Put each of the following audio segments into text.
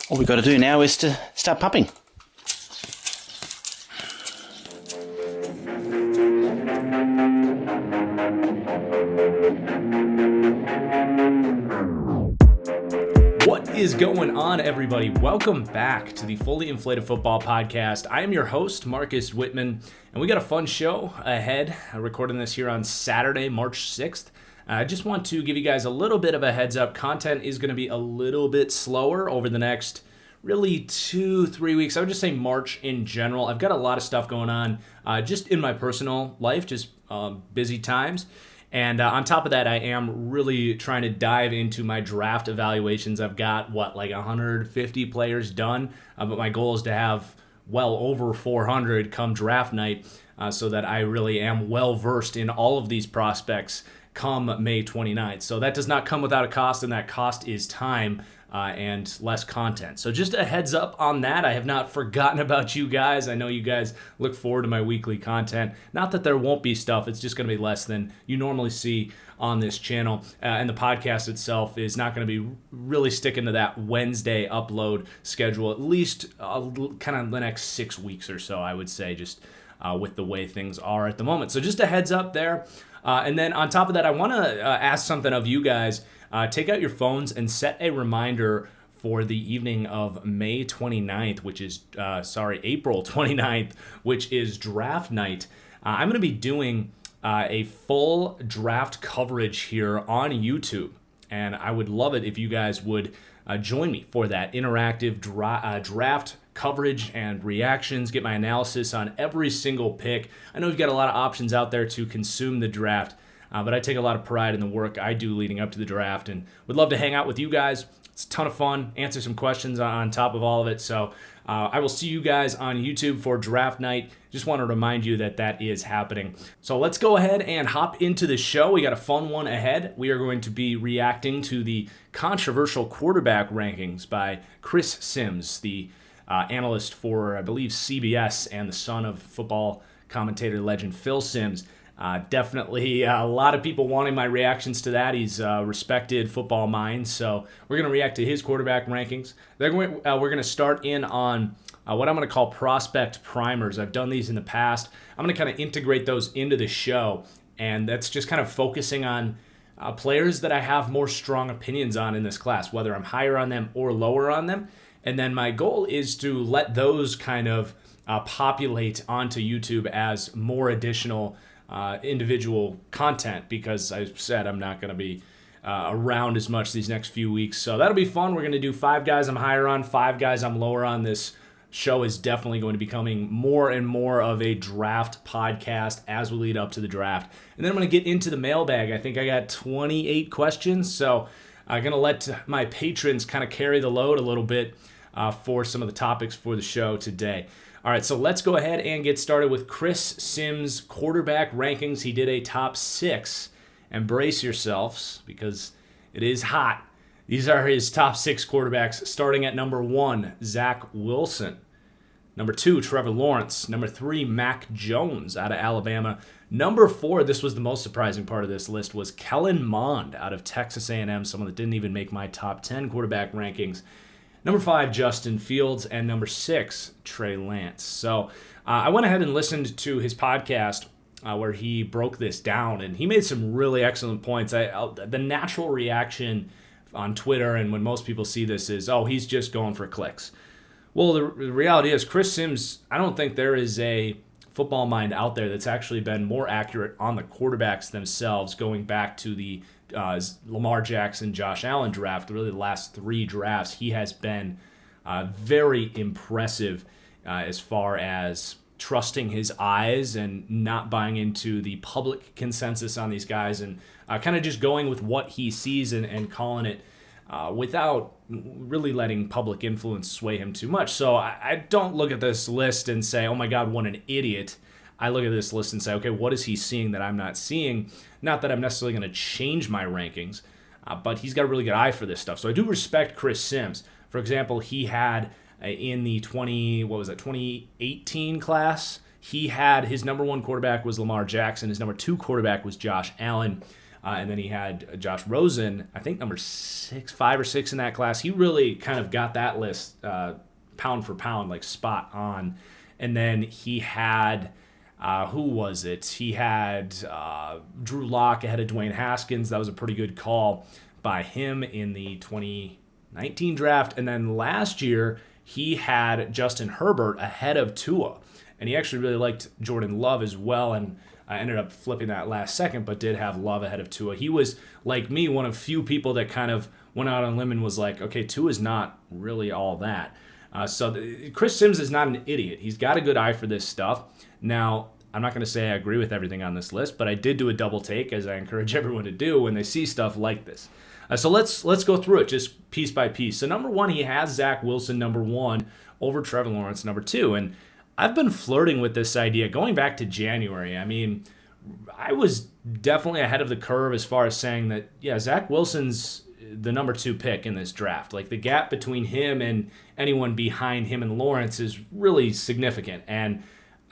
All we've got to do now is to start pumping. What is going on, everybody? Welcome back to the Fully Inflated Football Podcast. I am your host, Marcus Whitman, and we got a fun show ahead. I'm recording this here on Saturday, March 6th. I just want to give you guys a little bit of a heads up. Content is going to be a little bit slower over the next really 2-3 weeks. I would just say March in general. I've got a lot of stuff going on just in my personal life, just busy times. And on top of that, I am really trying to dive into my draft evaluations. I've got, like 150 players done, but my goal is to have well over 400 come draft night so that I really am well-versed in all of these prospects come May 29th. So that does not come without a cost, and that cost is time and less content. So just a heads up on that. I have not forgotten about you guys. I know you guys look forward to my weekly content. Not that there won't be stuff. It's just going to be less than you normally see on this channel. And the podcast itself is not going to be really sticking to that Wednesday upload schedule, at least kind of the next 6 weeks or so, I would say, just with the way things are at the moment. So just a heads up there. And then on top of that, I want to ask something of you guys. Take out your phones and set a reminder for the evening of May 29th, which is, April 29th, which is draft night. I'm going to be doing a full draft coverage here on YouTube, and I would love it if you guys would join me for that interactive draft coverage and reactions, get my analysis on every single pick. I know we've got a lot of options out there to consume the draft, but I take a lot of pride in the work I do leading up to the draft and would love to hang out with you guys. It's a ton of fun, answer some questions on top of all of it. So I will see you guys on YouTube for draft night. Just want to remind you that that is happening. So let's go ahead and hop into the show. We got a fun one ahead. We are going to be reacting to the controversial quarterback rankings by Chris Sims, the analyst for, I believe, CBS and the son of football commentator legend Phil Sims. Definitely a lot of people wanting my reactions to that. He's a respected football mind, so we're going to react to his quarterback rankings. Then we're going to start in on what I'm going to call prospect primers. I've done these in the past. I'm going to kind of integrate those into the show, and that's just kind of focusing on players that I have more strong opinions on in this class, whether I'm higher on them or lower on them. And then my goal is to let those kind of populate onto YouTube as more additional individual content, because I said I'm not going to be around as much these next few weeks. So that'll be fun. We're going to do 5 guys I'm higher on, 5 guys I'm lower on. This show is definitely going to be becoming more and more of a draft podcast as we lead up to the draft. And then I'm going to get into the mailbag. I think I got 28 questions, so I'm going to let my patrons kind of carry the load a little bit for some of the topics for the show today. All right, so let's go ahead and get started with Chris Sims' quarterback rankings. He did a top 6, and brace yourselves because it is hot. These are his top 6 quarterbacks, starting at number 1, Zach Wilson. Number 2, Trevor Lawrence. Number 3, Mac Jones out of Alabama. Number 4, this was the most surprising part of this list, was Kellen Mond out of Texas A&M, someone that didn't even make my top 10 quarterback rankings. Number 5, Justin Fields, and number 6, Trey Lance. So I went ahead and listened to his podcast where he broke this down, and he made some really excellent points. The natural reaction on Twitter and when most people see this is, oh, he's just going for clicks. Well, the reality is Chris Sims, I don't think there is a football mind out there that's actually been more accurate on the quarterbacks themselves, going back to the Lamar Jackson, Josh Allen draft, really the last 3 drafts. He has been very impressive as far as trusting his eyes and not buying into the public consensus on these guys, and kind of just going with what he sees and calling it without really letting public influence sway him too much. So I don't look at this list and say, oh my God, what an idiot. I look at this list and say, okay, what is he seeing that I'm not seeing? Not that I'm necessarily going to change my rankings, but he's got a really good eye for this stuff. So I do respect Chris Sims. For example, he had in the 2018 class, he had his number 1 quarterback was Lamar Jackson. His number 2 quarterback was Josh Allen. And then he had Josh Rosen, I think number 5 or 6 in that class. He really kind of got that list pound for pound, like spot on. And then he had, who was it? He had Drew Lock ahead of Dwayne Haskins. That was a pretty good call by him in the 2019 draft. And then last year, he had Justin Herbert ahead of Tua. And he actually really liked Jordan Love as well. And I ended up flipping that last second, but did have Love ahead of Tua. He was, like me, one of few people that kind of went out on a limb and was like, okay, Tua's not really all that. Chris Sims is not an idiot. He's got a good eye for this stuff. Now, I'm not going to say I agree with everything on this list, but I did do a double take, as I encourage everyone to do when they see stuff like this. So let's go through it just piece by piece. So number 1, he has Zach Wilson number 1 over Trevor Lawrence number 2. And I've been flirting with this idea going back to January. I mean, I was definitely ahead of the curve as far as saying that, yeah, Zach Wilson's the number 2 pick in this draft. Like, the gap between him and anyone behind him and Lawrence is really significant. And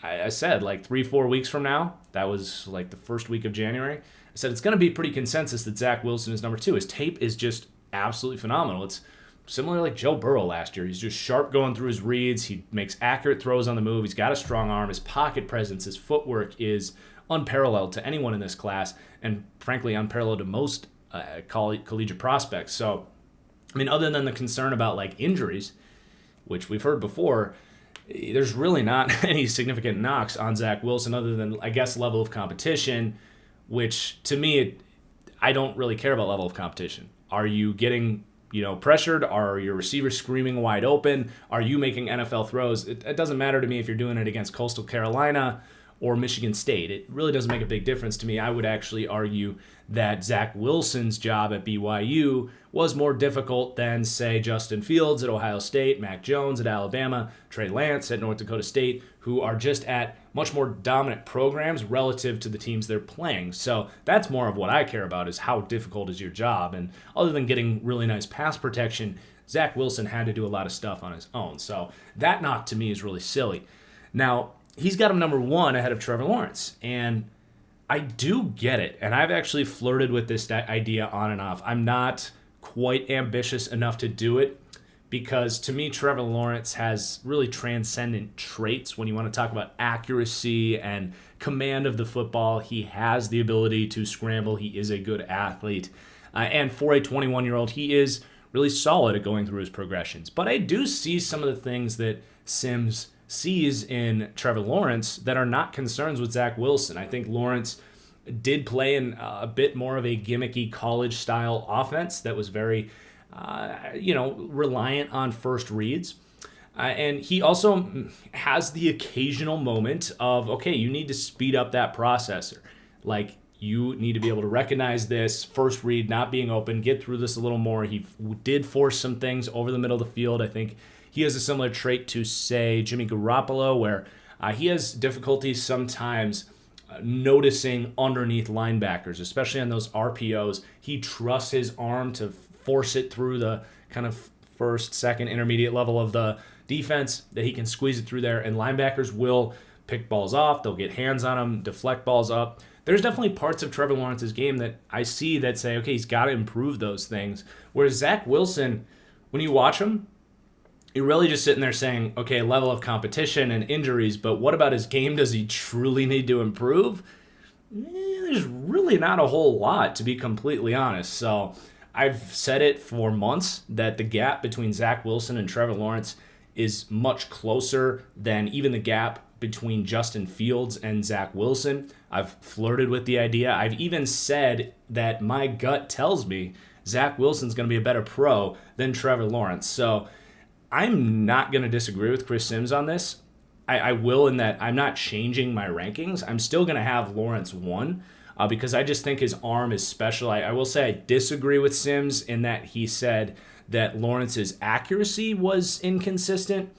I said, like, 3-4 weeks from now, that was like the first week of January, I said it's going to be pretty consensus that Zach Wilson is number 2. His tape is just absolutely phenomenal. It's similar like Joe Burrow last year. He's just sharp going through his reads. He makes accurate throws on the move. He's got a strong arm. His pocket presence, his footwork is unparalleled to anyone in this class, and frankly unparalleled to most collegiate prospects. So, I mean, other than the concern about like injuries, which we've heard before, there's really not any significant knocks on Zach Wilson other than, I guess, level of competition, which to me, I don't really care about level of competition. Are you getting pressured? Are your receivers screaming wide open? Are you making NFL throws? It doesn't matter to me if you're doing it against Coastal Carolina or Michigan State. It really doesn't make a big difference to me. I would actually argue that Zach Wilson's job at BYU was more difficult than, say, Justin Fields at Ohio State, Mac Jones at Alabama, Trey Lance at North Dakota State, who are just at much more dominant programs relative to the teams they're playing. So that's more of what I care about, is how difficult is your job. And other than getting really nice pass protection, Zach Wilson had to do a lot of stuff on his own. So that knock to me is really silly. Now, he's got him number 1 ahead of Trevor Lawrence. And I do get it. And I've actually flirted with this idea on and off. I'm not quite ambitious enough to do it, because to me, Trevor Lawrence has really transcendent traits when you want to talk about accuracy and command of the football. He has the ability to scramble. He is a good athlete. And for a 21-year-old, he is really solid at going through his progressions. But I do see some of the things that Sims sees in Trevor Lawrence that are not concerns with Zach Wilson. I think Lawrence did play in a bit more of a gimmicky college-style offense that was very reliant on first reads. And he also has the occasional moment of, okay, you need to speed up that processor. Like, you need to be able to recognize this first read not being open, get through this a little more. He did force some things over the middle of the field. I think he has a similar trait to, say, Jimmy Garoppolo, where he has difficulties sometimes noticing underneath linebackers, especially on those RPOs. He trusts his arm to force it through the kind of first, second, intermediate level of the defense, that he can squeeze it through there, and linebackers will pick balls off. They'll get hands on them, deflect balls up. There's definitely parts of Trevor Lawrence's game that I see that say, okay, he's got to improve those things. Whereas Zach Wilson, when you watch him, you're really just sitting there saying, okay, level of competition and injuries, but what about his game? Does he truly need to improve? There's really not a whole lot, to be completely honest. So I've said it for months that the gap between Zach Wilson and Trevor Lawrence is much closer than even the gap between Justin Fields and Zach Wilson. I've flirted with the idea. I've even said that my gut tells me Zach Wilson's going to be a better pro than Trevor Lawrence. So I'm not going to disagree with Chris Sims on this. I will, in that I'm not changing my rankings. I'm still going to have Lawrence 1 because I just think his arm is special. I will say I disagree with Sims in that he said that Lawrence's accuracy was inconsistent.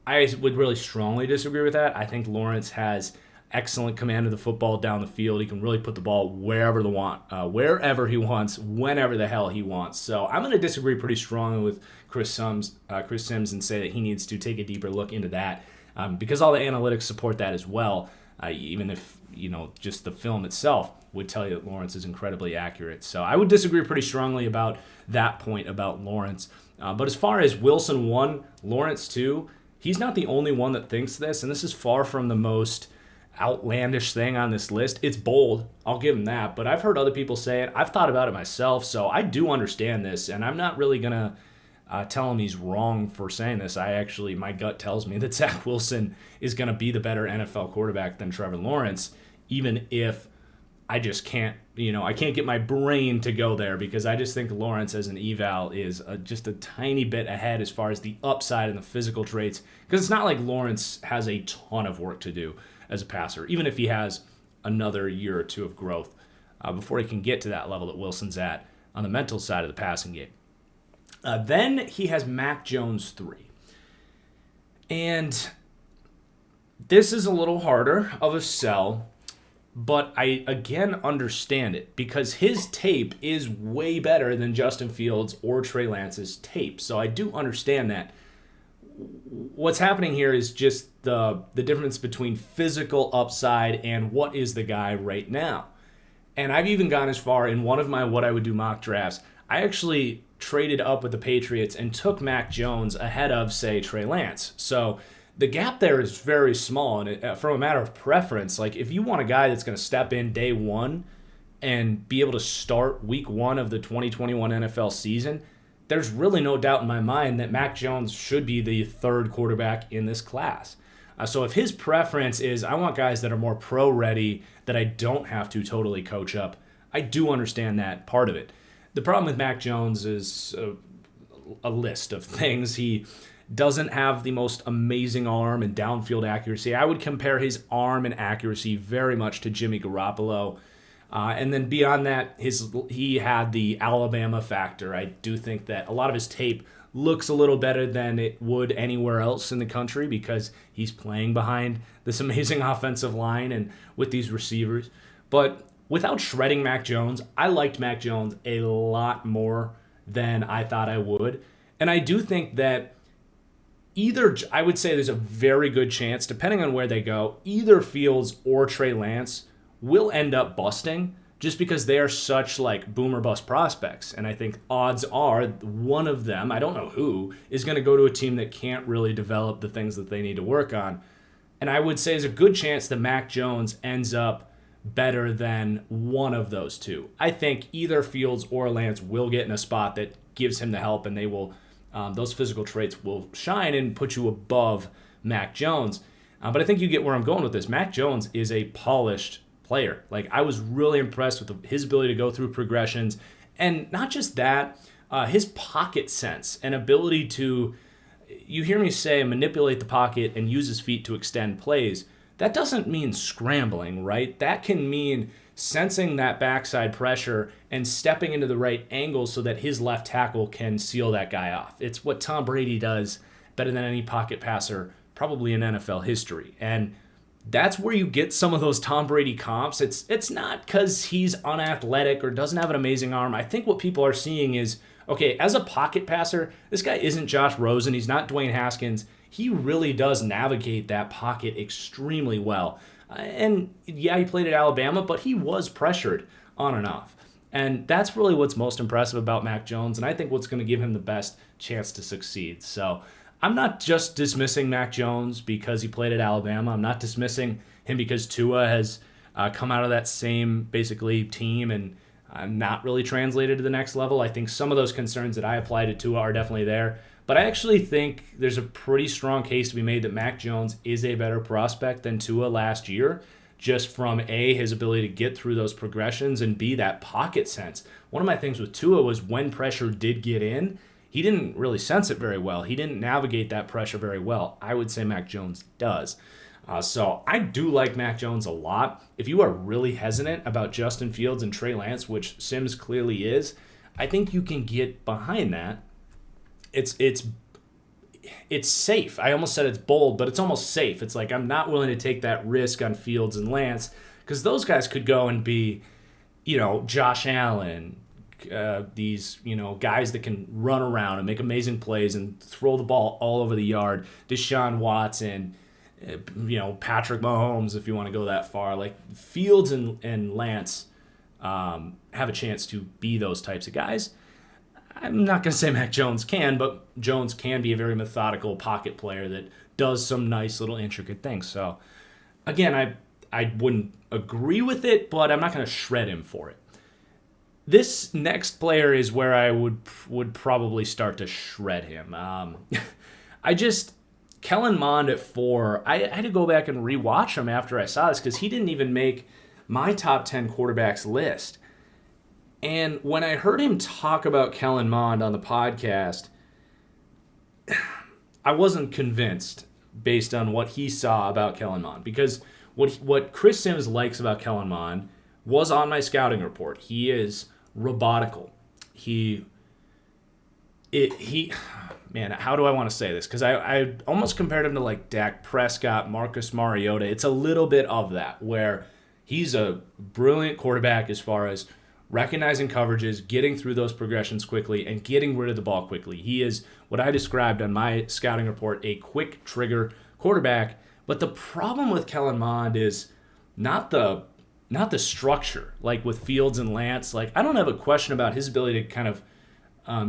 I would really strongly disagree with that. I think Lawrence has excellent command of the football down the field. He can really put the ball wherever he wants, whenever the hell he wants. So I'm going to disagree pretty strongly with Chris Sims and say that he needs to take a deeper look into that because all the analytics support that as well. Even if just the film itself would tell you that Lawrence is incredibly accurate. So I would disagree pretty strongly about that point about Lawrence. But as far as Wilson 1, Lawrence 2, he's not the only one that thinks this, and this is far from the most outlandish thing on this list. It's bold, I'll give him that, but I've heard other people say it. I've thought about it myself, so I do understand this, and I'm not really going to tell him he's wrong for saying this. My gut tells me that Zach Wilson is going to be the better NFL quarterback than Trevor Lawrence, even if I just can't, I can't get my brain to go there, because I just think Lawrence as an eval is just a tiny bit ahead as far as the upside and the physical traits, because it's not like Lawrence has a ton of work to do as a passer, even if he has another year or two of growth before he can get to that level that Wilson's at on the mental side of the passing game. Then he has Mac Jones 3. And this is a little harder of a sell, but I, again, understand it, because his tape is way better than Justin Fields or Trey Lance's tape. So I do understand that. What's happening here is just the difference between physical upside and what is the guy right now. And I've even gone as far in one of my What I Would Do mock drafts, I actually traded up with the Patriots and took Mac Jones ahead of, say, Trey Lance. So the gap there is very small, and from a matter of preference, like if you want a guy that's going to step in day one and be able to start week 1 of the 2021 NFL season, there's really no doubt in my mind that Mac Jones should be the third quarterback in this class. So if his preference is, I want guys that are more pro-ready, that I don't have to totally coach up, I do understand that part of it. The problem with Mac Jones is a list of things. He doesn't have the most amazing arm and downfield accuracy. I would compare his arm and accuracy very much to Jimmy Garoppolo. And then beyond that, he had the Alabama factor. I do think that a lot of his tape looks a little better than it would anywhere else in the country, because he's playing behind this amazing offensive line and with these receivers. But without shredding Mac Jones, I liked Mac Jones a lot more than I thought I would. And I do think that I would say there's a very good chance, depending on where they go, either Fields or Trey Lance will end up busting, just because they are such like boom or bust prospects. And I think odds are one of them, I don't know who, is going to go to a team that can't really develop the things that they need to work on. And I would say there's a good chance that Mac Jones ends up better than one of those two. I think either Fields or Lance will get in a spot that gives him the help, and they will, those physical traits will shine and put you above Mac Jones. But I think you get where I'm going with this. Mac Jones is a polished player. Like, I was really impressed with his ability to go through progressions, and not just that, his pocket sense and ability to, you hear me say, manipulate the pocket and use his feet to extend plays. That doesn't mean scrambling, right? That can mean sensing that backside pressure and stepping into the right angle so that his left tackle can seal that guy off. It's what Tom Brady does better than any pocket passer probably in NFL history. And that's where you get some of those Tom Brady comps. It's not because he's unathletic or doesn't have an amazing arm. I think what people are seeing is, okay, as a pocket passer, this guy isn't Josh Rosen. He's not Dwayne Haskins. He really does navigate that pocket extremely well. And yeah, he played at Alabama, but he was pressured on and off. And that's really what's most impressive about Mac Jones, and I think what's going to give him the best chance to succeed. So I'm not just dismissing Mac Jones because he played at Alabama. I'm not dismissing him because Tua has come out of that same, basically, team and not really translated to the next level. I think some of those concerns that I apply to Tua are definitely there. But I actually think there's a pretty strong case to be made that Mac Jones is a better prospect than Tua last year, just from A, his ability to get through those progressions, and B, that pocket sense. One of my things with Tua was when pressure did get in, he didn't really sense it very well. He didn't navigate that pressure very well. I would say Mac Jones does. So I do like Mac Jones a lot. If you are really hesitant about Justin Fields and Trey Lance, which Sims clearly is, I think you can get behind that. It's safe. I almost said it's bold, but it's almost safe. It's like I'm not willing to take that risk on Fields and Lance, because those guys could go and be, Josh Allen, these, guys that can run around and make amazing plays and throw the ball all over the yard. Deshaun Watson, Patrick Mahomes, if you want to go that far. Like Fields and Lance have a chance to be those types of guys. I'm not going to say Mac Jones can, but Jones can be a very methodical pocket player that does some nice little intricate things. So, again, I wouldn't agree with it, but I'm not going to shred him for it. This next player is where I would probably start to shred him. Kellen Mond at 4, I had to go back and rewatch him after I saw this because he didn't even make my top 10 quarterbacks list. And when I heard him talk about Kellen Mond on the podcast, I wasn't convinced based on what he saw about Kellen Mond, because what Chris Sims likes about Kellen Mond was on my scouting report. He is robotical. Man, how do I want to say this? Because I almost compared him to like Dak Prescott, Marcus Mariota. It's a little bit of that, where he's a brilliant quarterback as far as recognizing coverages, getting through those progressions quickly, and getting rid of the ball quickly. He is what I described on my scouting report, a quick trigger quarterback. But the problem with Kellen Mond is not the structure, like with Fields and Lance. Like, I don't have a question about his ability to kind of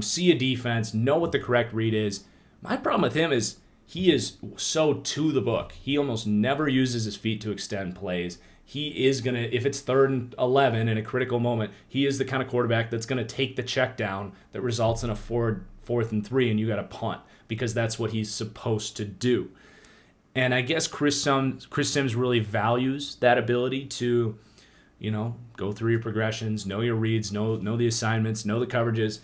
see a defense, know what the correct read is. My problem with him is he is so to the book. He almost never uses his feet to extend plays. He is going to, if it's 3rd and 11 in a critical moment, he is the kind of quarterback that's going to take the check down that results in a 4th and 3, and you got to punt, because that's what he's supposed to do. And I guess Chris Sims really values that ability to, go through your progressions, know your reads, know the assignments, know the coverages,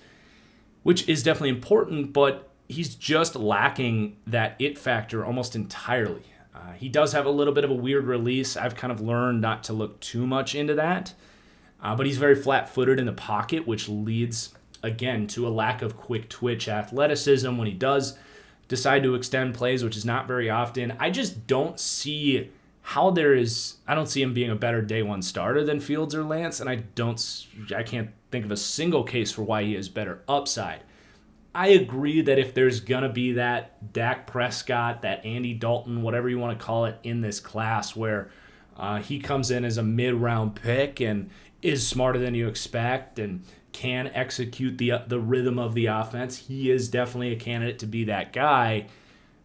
which is definitely important, but he's just lacking that it factor almost entirely. He does have a little bit of a weird release. I've kind of learned not to look too much into that, but he's very flat-footed in the pocket, which leads, again, to a lack of quick twitch athleticism when he does decide to extend plays, which is not very often. I just don't see how I don't see him being a better day one starter than Fields or Lance, and I can't think of a single case for why he has better upside. I agree that if there's going to be that Dak Prescott, that Andy Dalton, whatever you want to call it, in this class where he comes in as a mid-round pick and is smarter than you expect and can execute the rhythm of the offense, he is definitely a candidate to be that guy.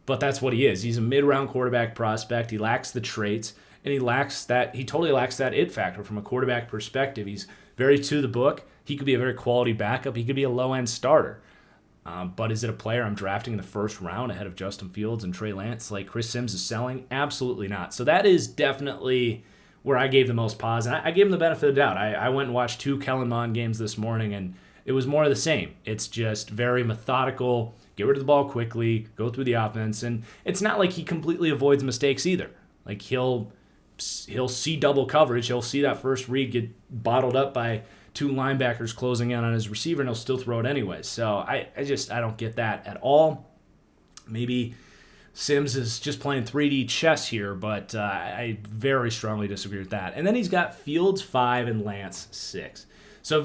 But that's what he is. He's a mid-round quarterback prospect. He lacks the traits, and he totally lacks that it factor from a quarterback perspective. He's very to the book. He could be a very quality backup. He could be a low-end starter. But is it a player I'm drafting in the 1st round ahead of Justin Fields and Trey Lance like Chris Sims is selling? Absolutely not. So that is definitely where I gave the most pause. And I gave him the benefit of the doubt. I went and watched 2 Kellen Mond games this morning, and it was more of the same. It's just very methodical, get rid of the ball quickly, go through the offense. And it's not like he completely avoids mistakes either. Like he'll see double coverage. He'll see that first read get bottled up by 2 linebackers closing in on his receiver, and he'll still throw it anyways. So I don't get that at all. Maybe Sims is just playing 3D chess here, but I very strongly disagree with that. And then he's got Fields 5 and Lance 6. So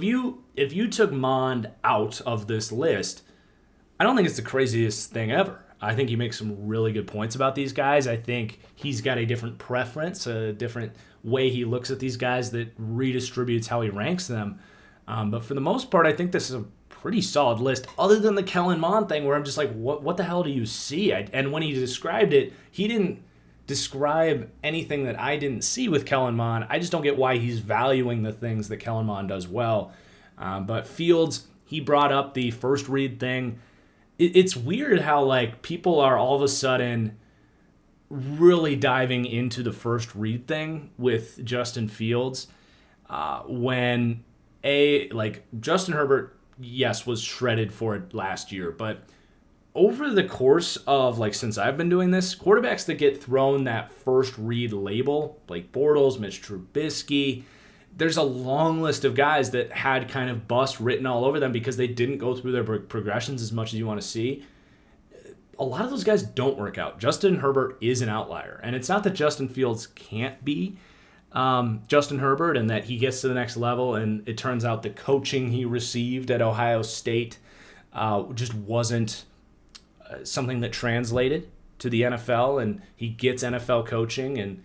if you took Mond out of this list, I don't think it's the craziest thing ever. I think he makes some really good points about these guys. I think he's got a different preference, a different way he looks at these guys that redistributes how he ranks them. But for the most part, I think this is a pretty solid list, other than the Kellen Mond thing where I'm just like, what the hell do you see? And when he described it, he didn't describe anything that I didn't see with Kellen Mond. I just don't get why he's valuing the things that Kellen Mond does well. But Fields, he brought up the first read thing. It's weird how like people are all of a sudden really diving into the first read thing with Justin Fields when Justin Herbert, yes, was shredded for it last year, but over the course of since I've been doing this, quarterbacks that get thrown that first read label, Blake Bortles, Mitch Trubisky, there's a long list of guys that had kind of bust written all over them because they didn't go through their progressions as much as you want to see. A lot of those guys don't work out. Justin Herbert is an outlier. And it's not that Justin Fields can't be Justin Herbert and that he gets to the next level and it turns out the coaching he received at Ohio State just wasn't something that translated to the NFL and he gets NFL coaching, and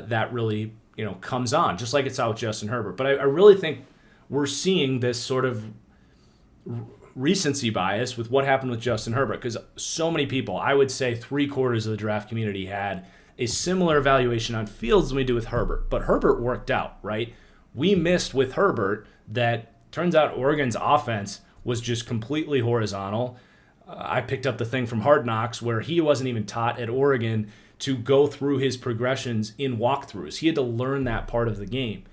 that really, comes on, just like it's out with Justin Herbert. But I really think we're seeing this sort of recency bias with what happened with Justin Herbert, because so many people, I would say 3/4 of the draft community, had a similar evaluation on Fields than we do with Herbert. But Herbert worked out, right? We missed with Herbert that turns out Oregon's offense was just completely horizontal. I picked up the thing from Hard Knocks where he wasn't even taught at Oregon to go through his progressions in walkthroughs. He had to learn that part of the game.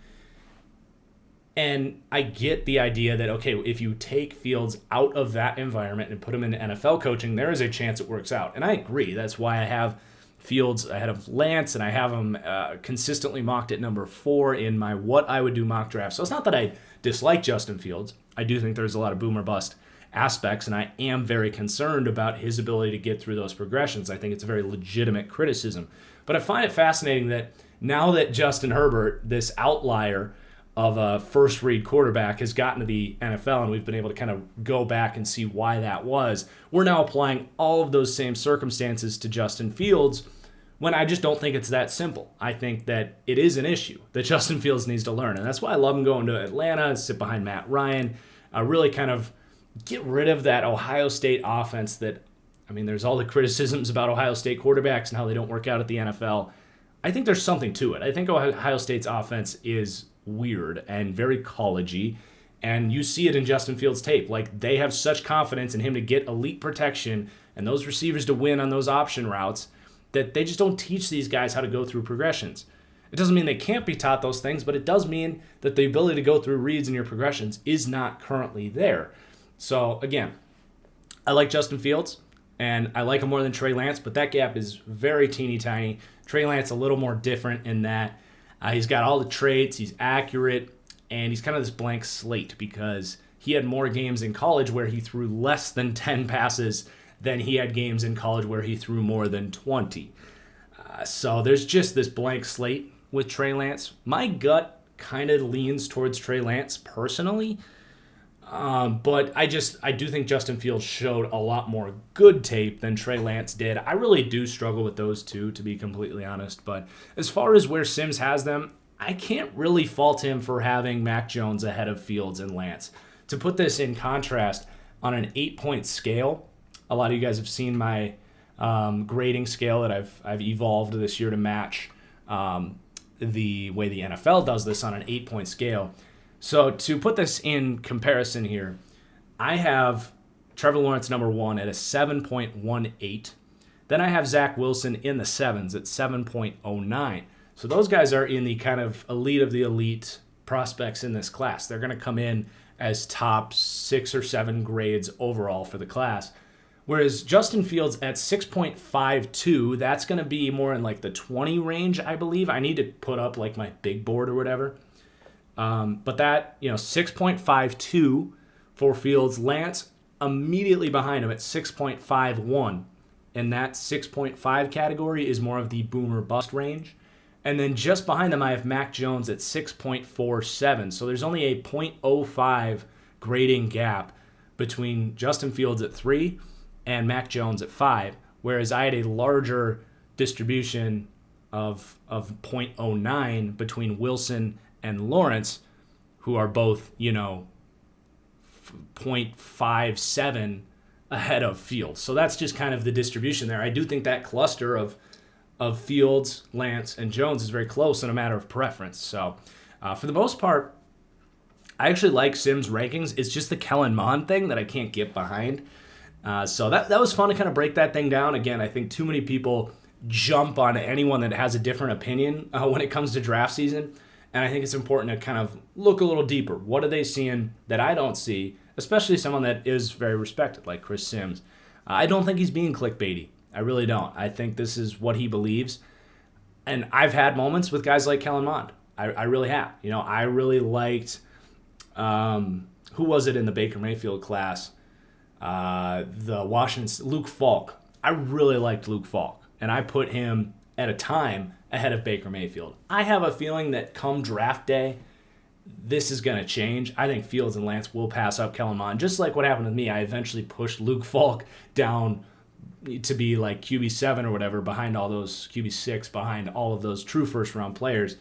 And I get the idea that, okay, if you take Fields out of that environment and put him into NFL coaching, there is a chance it works out. And I agree. That's why I have Fields ahead of Lance, and I have him consistently mocked at number 4 in my what I would do mock draft. So it's not that I dislike Justin Fields. I do think there's a lot of boom or bust aspects, and I am very concerned about his ability to get through those progressions. I think it's a very legitimate criticism. But I find it fascinating that now that Justin Herbert, this outlier of a first-read quarterback, has gotten to the NFL, and we've been able to kind of go back and see why that was, we're now applying all of those same circumstances to Justin Fields, when I just don't think it's that simple. I think that it is an issue that Justin Fields needs to learn, and that's why I love him going to Atlanta and sit behind Matt Ryan, really kind of get rid of that Ohio State offense that, there's all the criticisms about Ohio State quarterbacks and how they don't work out at the NFL. I think there's something to it. I think Ohio State's offense is weird and very collegey, and you see it in Justin Fields' tape. Like, they have such confidence in him to get elite protection and those receivers to win on those option routes that they just don't teach these guys how to go through progressions. It doesn't mean they can't be taught those things, but it does mean that the ability to go through reads in your progressions is not currently there. So, again, I like Justin Fields, and I like him more than Trey Lance, but that gap is very teeny tiny. Trey Lance a little more different in that he's got all the traits, he's accurate, and he's kind of this blank slate because he had more games in college where he threw less than 10 passes than he had games in college where he threw more than 20. So there's just this blank slate with Trey Lance. My gut kind of leans towards Trey Lance personally, but I do think Justin Fields showed a lot more good tape than Trey Lance did. I really do struggle with those two, to be completely honest. But as far as where Sims has them, I can't really fault him for having Mac Jones ahead of Fields and Lance. To put this in contrast, on an 8-point scale, a lot of you guys have seen my grading scale that I've evolved this year to match the way the NFL does this on an 8-point scale. So to put this in comparison here, I have Trevor Lawrence number 1 at a 7.18. Then I have Zach Wilson in the 7s at 7.09. So those guys are in the kind of elite of the elite prospects in this class. They're going to come in as top 6 or 7 grades overall for the class. Whereas Justin Fields at 6.52, that's going to be more in like the 20 range, I believe. I need to put up like my big board or whatever. But that, 6.52 for Fields. Lance immediately behind him at 6.51. And that 6.5 category is more of the boomer bust range. And then just behind them, I have Mac Jones at 6.47. So there's only a 0.05 grading gap between Justin Fields at 3 and Mac Jones at 5, whereas I had a larger distribution of 0.09 between Wilson and Lawrence, who are both, 0.57 ahead of Fields. So that's just kind of the distribution there. I do think that cluster of Fields, Lance, and Jones is very close in a matter of preference. So for the most part, I actually like Sims' rankings. It's just the Kellen Mond thing that I can't get behind. So that was fun to kind of break that thing down. Again, I think too many people jump on anyone that has a different opinion when it comes to draft season. And I think it's important to kind of look a little deeper. What are they seeing that I don't see, especially someone that is very respected like Chris Sims? I don't think he's being clickbaity. I really don't. I think this is what he believes. And I've had moments with guys like Kellen Mond. I really have. I really liked, who was it in the Baker Mayfield class? The Washington, Luke Falk. I really liked Luke Falk, and I put him at a time ahead of Baker Mayfield. I have a feeling that come draft day, this is going to change. I think Fields and Lance will pass up Kellen Mond. Just like what happened with me, I eventually pushed Luke Falk down to be like QB7 or whatever behind all those QB6, behind all of those true first-round players.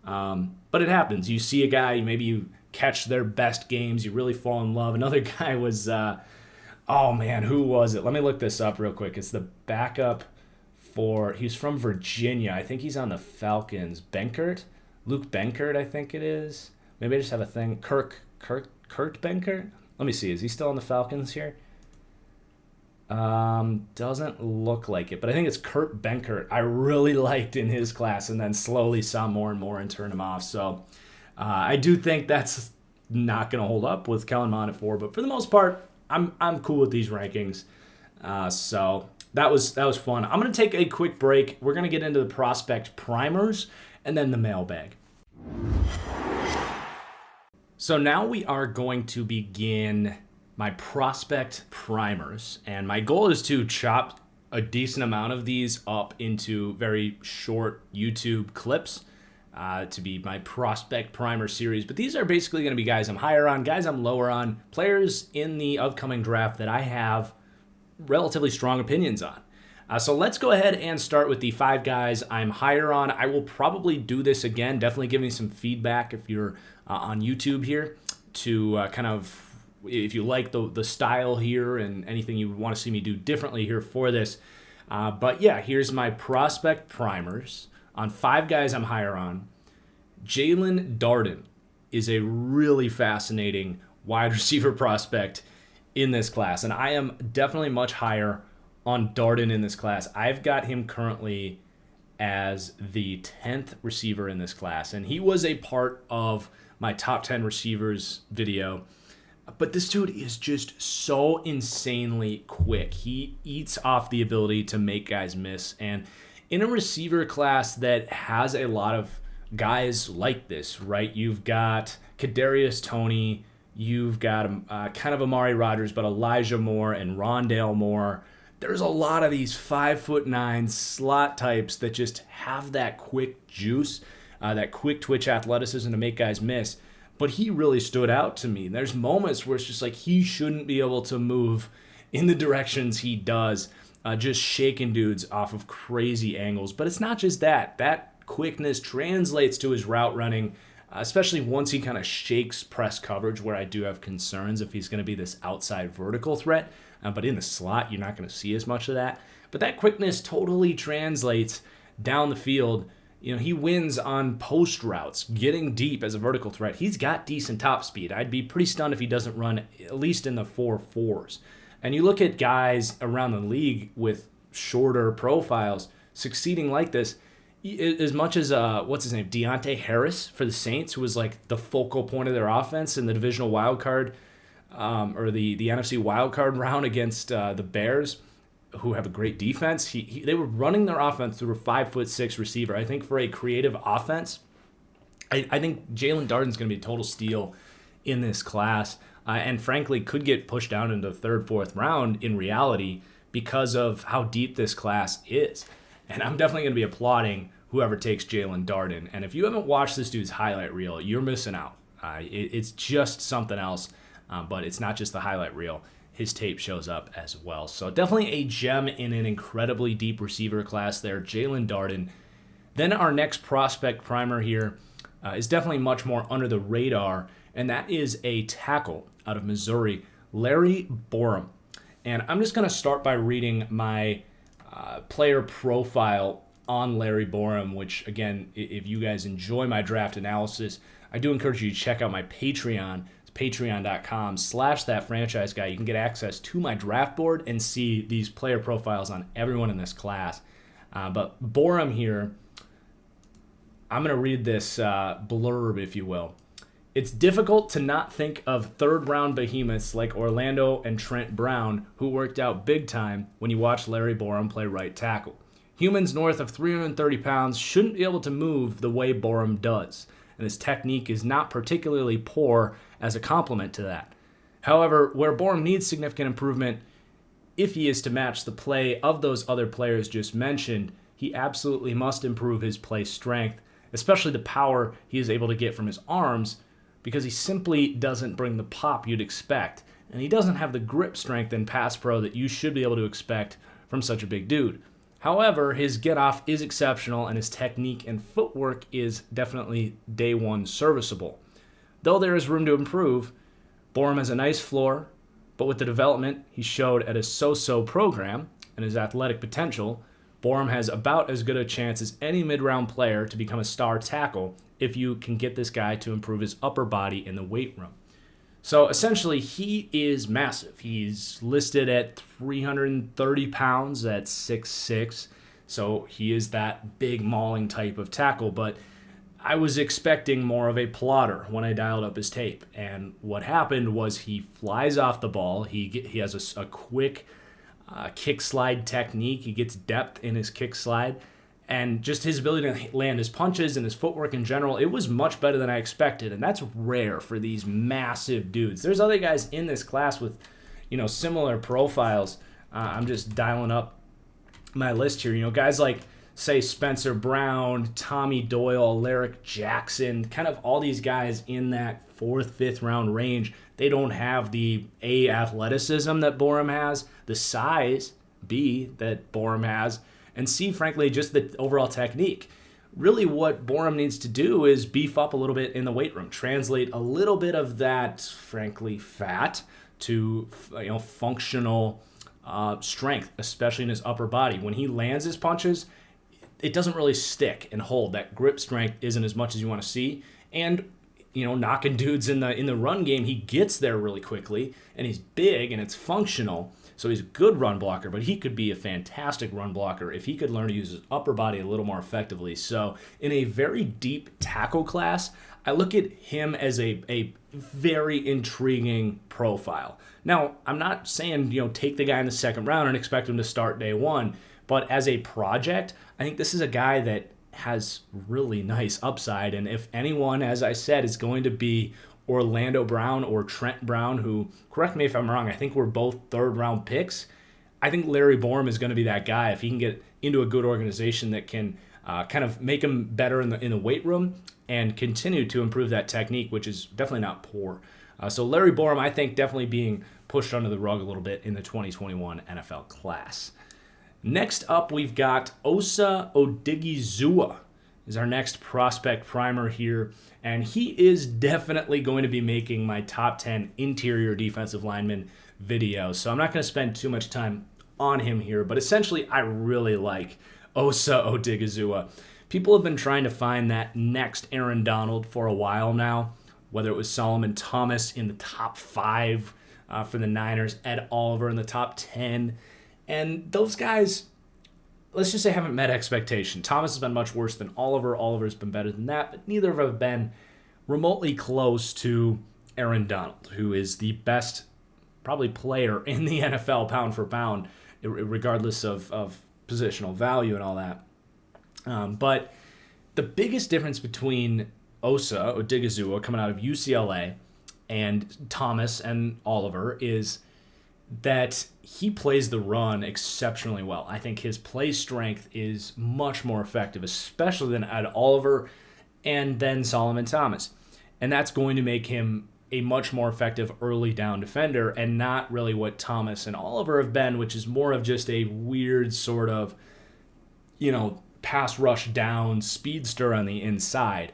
But it happens. You see a guy, maybe you catch their best games, you really fall in love. Another guy was, oh man, who was it? Let me look this up real quick. It's the backup he's from Virginia. I think he's on the Falcons. Luke Benkert, I think it is. Maybe I just have a thing. Kurt Benkert? Let me see. Is he still on the Falcons here? Doesn't look like it, but I think it's Kurt Benkert. I really liked in his class and then slowly saw more and more and turned him off. So I do think that's not going to hold up with Kellen Mond at 4, but for the most part, I'm cool with these rankings. So that was fun. I'm going to take a quick break. We're going to get into the prospect primers and then the mailbag. So now we are going to begin my prospect primers, and my goal is to chop a decent amount of these up into very short YouTube clips to be my prospect primer series. But these are basically going to be guys I'm higher on, guys I'm lower on, players in the upcoming draft that I have relatively strong opinions on. So let's go ahead and start with the 5 guys I'm higher on. I will probably do this again. Definitely give me some feedback if you're on YouTube here to kind of, if you like the style here and anything you want to see me do differently here for this. But yeah, here's my prospect primers on 5 guys I'm higher on. Jalen Darden is a really fascinating wide receiver prospect in this class, and I am definitely much higher on Darden in this class. I've got him currently as the 10th receiver in this class, and he was a part of my top 10 receivers video. But this dude is just so insanely quick. He eats off the ability to make guys miss. And in a receiver class that has a lot of guys like this, right? You've got Kadarius Toney, you've got kind of Amari Rodgers, but Elijah Moore and Rondale Moore. There's a lot of these 5'9" slot types that just have that quick juice, that quick twitch athleticism to make guys miss. But he really stood out to me. There's moments where it's just like he shouldn't be able to move in the directions he does, just shaking dudes off of crazy angles. But it's not just that. That quickness translates to his route running, especially once he kind of shakes press coverage, where I do have concerns if he's going to be this outside vertical threat. But in the slot, you're not going to see as much of that. But that quickness totally translates down the field. You know, he wins on post routes, getting deep as a vertical threat. He's got decent top speed. I'd be pretty stunned if he doesn't run at least in the 4.4s. And you look at guys around the league with shorter profiles succeeding like this, as much as, what's his name, Deontay Harris for the Saints, who was like the focal point of their offense in the divisional wild card, or the NFC wild card round against the Bears, who have a great defense. They were running their offense through a 5'6" receiver. I think for a creative offense, I think Jalen Darden's going to be a total steal in this class, and frankly could get pushed down into the 3rd, 4th round in reality because of how deep this class is. And I'm definitely going to be applauding whoever takes Jalen Darden. And if you haven't watched this dude's highlight reel, you're missing out. It's just something else, but it's not just the highlight reel. His tape shows up as well. So definitely a gem in an incredibly deep receiver class there, Jalen Darden. Then our next prospect primer here is definitely much more under the radar, and that is a tackle out of Missouri, Larry Borom. And I'm just going to start by reading my player profile on Larry Borom, which, again, if you guys enjoy my draft analysis, I do encourage you to check out my Patreon. Patreon.com/ThatFranchiseGuy. You can get access to my draft board and see these player profiles on everyone in this class. But Borom here, I'm going to read this blurb, if you will. It's difficult to not think of 3rd-round behemoths like Orlando and Trent Brown, who worked out big time when you watch Larry Borom play right tackle. Humans north of 330 pounds shouldn't be able to move the way Borom does, and his technique is not particularly poor as a complement to that. However, where Borom needs significant improvement, if he is to match the play of those other players just mentioned, he absolutely must improve his play strength, especially the power he is able to get from his arms, because he simply doesn't bring the pop you'd expect, and he doesn't have the grip strength in pass pro that you should be able to expect from such a big dude. However, his get-off is exceptional, and his technique and footwork is definitely day one serviceable. Though there is room to improve, Borum has a nice floor, but with the development he showed at his so-so program and his athletic potential, Borum has about as good a chance as any mid-round player to become a star tackle if you can get this guy to improve his upper body in the weight room. So essentially, he is massive. He's listed at 330 pounds at 6'6", so he is that big mauling type of tackle, but I was expecting more of a plotter when I dialed up his tape, and what happened was he flies off the ball. He has a quick kick slide technique. He gets depth in his kick slide, and just his ability to land his punches and his footwork in general, it was much better than I expected, and that's rare for these massive dudes. There's other guys in this class with, similar profiles. I'm just dialing up my list here. Guys like, say, Spencer Brown, Tommy Doyle, Alaric Jackson, kind of all these guys in that 4th, 5th round range. They don't have the A, athleticism that Borum has, the size, B, that Borum has, and C, frankly, just the overall technique. Really what Borum needs to do is beef up a little bit in the weight room, translate a little bit of that, frankly, fat to functional strength, especially in his upper body. When he lands his punches, it doesn't really stick and hold. That grip strength isn't as much as you want to see. And, knocking dudes in the run game, he gets there really quickly, and he's big, and it's functional. So he's a good run blocker, but he could be a fantastic run blocker if he could learn to use his upper body a little more effectively. So in a very deep tackle class, I look at him as a very intriguing profile. Now, I'm not saying, take the guy in the 2nd round and expect him to start day one, but as a project, I think this is a guy that has really nice upside. And if anyone, as I said, is going to be Orlando Brown or Trent Brown, who, correct me if I'm wrong, I think we're both 3rd round picks. I think Larry Borum is going to be that guy if he can get into a good organization that can kind of make him better in the weight room and continue to improve that technique, which is definitely not poor. So Larry Borum, I think, definitely being pushed under the rug a little bit in the 2021 NFL class. Next up, we've got Osa Odigizua is our next prospect primer here, and he is definitely going to be making my top 10 interior defensive lineman video, so I'm not going to spend too much time on him here, but essentially I really like Osa Odigizua. People have been trying to find that next Aaron Donald for a while now, whether it was Solomon Thomas in the top 5 for the Niners, Ed Oliver in the top 10, and those guys, let's just say, haven't met expectation. Thomas has been much worse than Oliver. Oliver's been better than that, but neither of them have been remotely close to Aaron Donald, who is the best probably player in the NFL pound for pound, regardless of positional value and all that. But the biggest difference between Osa Odigizua coming out of UCLA and Thomas and Oliver is that he plays the run exceptionally well. I think his play strength is much more effective, especially than Ed Oliver and then Solomon Thomas. And that's going to make him a much more effective early down defender and not really what Thomas and Oliver have been, which is more of just a weird sort of, pass rush down speedster on the inside.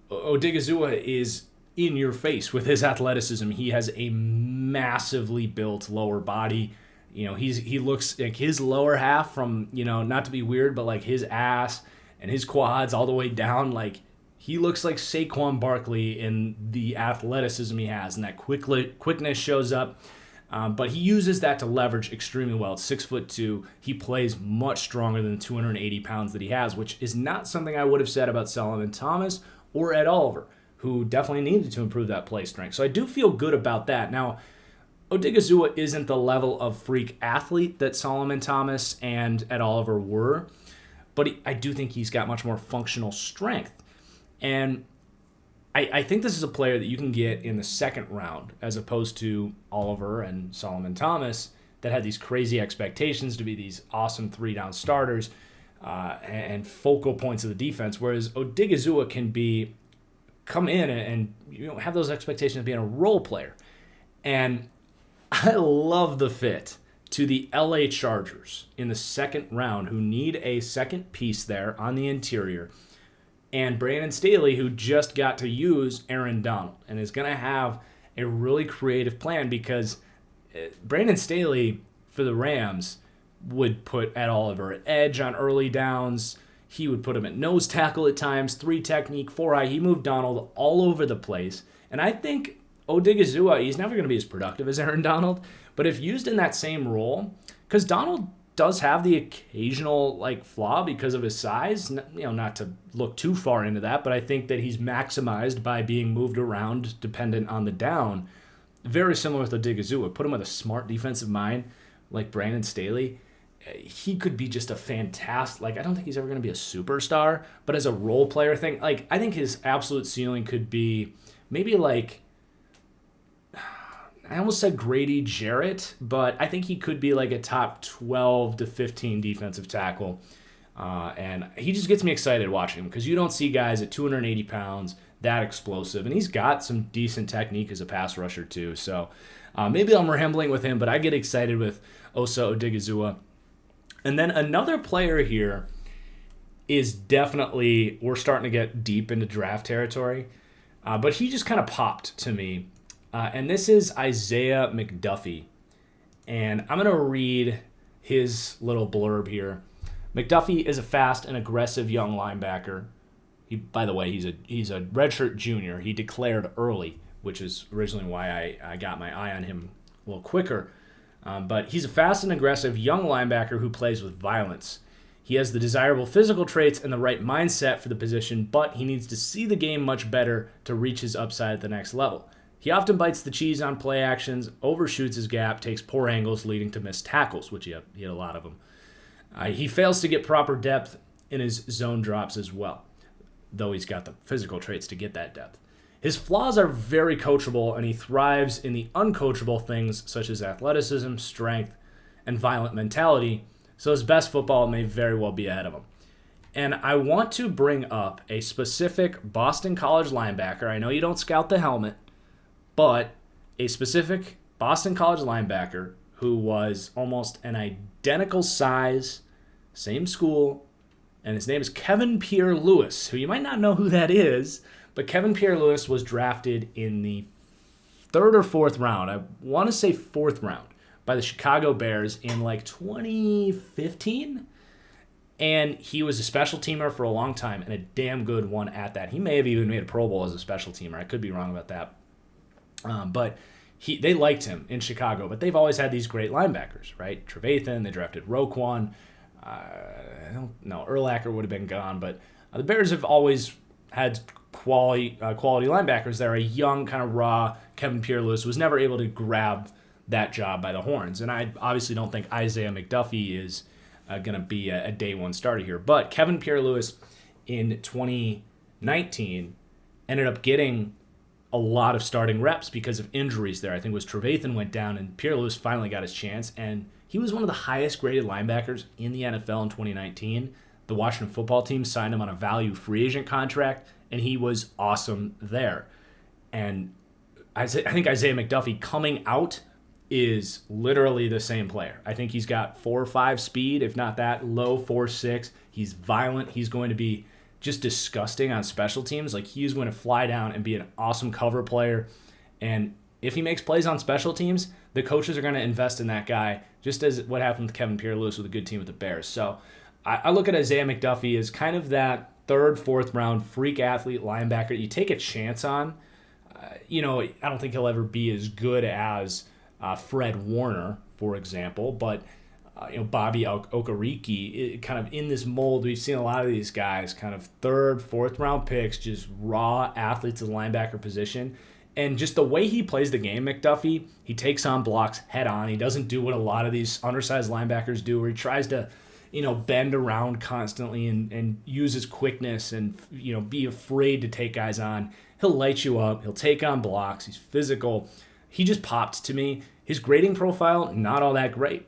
Odigizua is in your face with his athleticism. He has a massively built lower body. He looks like his lower half from, not to be weird, but like his ass and his quads all the way down, like he looks like Saquon Barkley in the athleticism he has, and that quickness shows up. But he uses that to leverage extremely well. At 6'2", he plays much stronger than the 280 pounds that he has, which is not something I would have said about Solomon Thomas or Ed Oliver, who definitely needed to improve that play strength. So I do feel good about that. Now, Odigizua isn't the level of freak athlete that Solomon Thomas and Ed Oliver were, but I do think he's got much more functional strength. And I think this is a player that you can get in the 2nd round as opposed to Oliver and Solomon Thomas that had these crazy expectations to be these awesome 3-down starters and focal points of the defense, whereas Odigizua can come in and have those expectations of being a role player. And I love the fit to the LA Chargers in the second round, who need a second piece there on the interior. And Brandon Staley, who just got to use Aaron Donald and is going to have a really creative plan, because Brandon Staley for the Rams would put Ed Oliver at edge on early downs. He would put him at nose tackle at times, 3 technique, 4 eye. He moved Donald all over the place. And I think Odigizua, he's never going to be as productive as Aaron Donald, but if used in that same role, because Donald does have the occasional flaw because of his size, not to look too far into that, but I think that he's maximized by being moved around dependent on the down. Very similar with Odigizua. Put him with a smart defensive mind like Brandon Staley. He could be just a fantastic, I don't think he's ever going to be a superstar, but as a role player thing, I think his absolute ceiling could be maybe I almost said Grady Jarrett, but I think he could be a top 12 to 15 defensive tackle. And he just gets me excited watching him, because you don't see guys at 280 pounds that explosive. And he's got some decent technique as a pass rusher too. So maybe I'm rambling with him, but I get excited with Osa Odigizua. And then another player here is definitely, we're starting to get deep into draft territory, but he just kind of popped to me. And this is Isaiah McDuffie. And I'm going to read his little blurb here. McDuffie is a fast and aggressive young linebacker. By the way, he's a redshirt junior. He declared early, which is originally why I got my eye on him a little quicker. But he's a fast and aggressive young linebacker who plays with violence. He has the desirable physical traits and the right mindset for the position, but he needs to see the game much better to reach his upside at the next level. He often bites the cheese on play actions, overshoots his gap, takes poor angles leading to missed tackles, which he had a lot of them. He fails to get proper depth in his zone drops as well, though he's got the physical traits to get that depth. His flaws are very coachable, and he thrives in the uncoachable things such as athleticism, strength, and violent mentality, so his best football may very well be ahead of him. And I want to bring up a specific Boston College linebacker. I know you don't scout the helmet, but a specific Boston College linebacker who was almost an identical size, same school, and his name is Kevin Pierre-Louis, who you might not know who that is, but Kevin Pierre-Louis was drafted in the 3rd or 4th round. I want to say 4th round by the Chicago Bears in 2015. And he was a special teamer for a long time, and a damn good one at that. He may have even made a Pro Bowl as a special teamer. I could be wrong about that. But they liked him in Chicago, but they've always had these great linebackers, right? Trevathan, they drafted Roquan. I don't know, Urlacher would have been gone, but the Bears have always had quality linebackers that are a young, kind of raw. Kevin Pierre-Louis was never able to grab that job by the horns, and I obviously don't think Isaiah McDuffie is going to be a day one starter here. But Kevin Pierre-Louis in 2019 ended up getting a lot of starting reps because of injuries there. I think it was Trevathan went down, and Pierre-Louis finally got his chance, and he was one of the highest graded linebackers in the NFL in 2019. The Washington football team signed him on a value free agent contract, and he was awesome there. And I think Isaiah McDuffie coming out is literally the same player. I think he's got 4.5 speed, if not that, low 4.6. He's violent. He's going to be just disgusting on special teams. He's going to fly down and be an awesome cover player. And if he makes plays on special teams, the coaches are going to invest in that guy, just as what happened with Kevin Pierre-Louis with a good team with the Bears. So I look at Isaiah McDuffie as kind of that 3rd, 4th round freak athlete linebacker you take a chance on. I don't think he'll ever be as good as Fred Warner, for example, but Bobby Okereke, kind of in this mold. We've seen a lot of these guys, kind of 3rd, 4th round picks, just raw athletes at the linebacker position. And just the way he plays the game, McDuffie, he takes on blocks head on. He doesn't do what a lot of these undersized linebackers do, where he tries to, bend around constantly and use his quickness and, be afraid to take guys on. He'll light you up. He'll take on blocks. He's physical. He just popped to me. His grading profile, not all that great.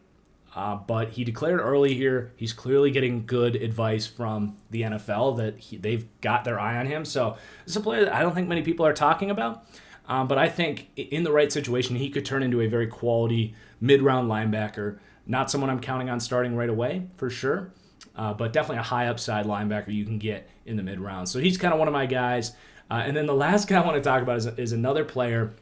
But he declared early here. He's clearly getting good advice from the NFL that they've got their eye on him. So it's a player that I don't think many people are talking about. But I think in the right situation, he could turn into a very quality mid-round linebacker. Not someone I'm counting on starting right away, for sure. But definitely a high upside linebacker you can get in the mid-round. So he's kind of one of my guys. And then the last guy I want to talk about is another player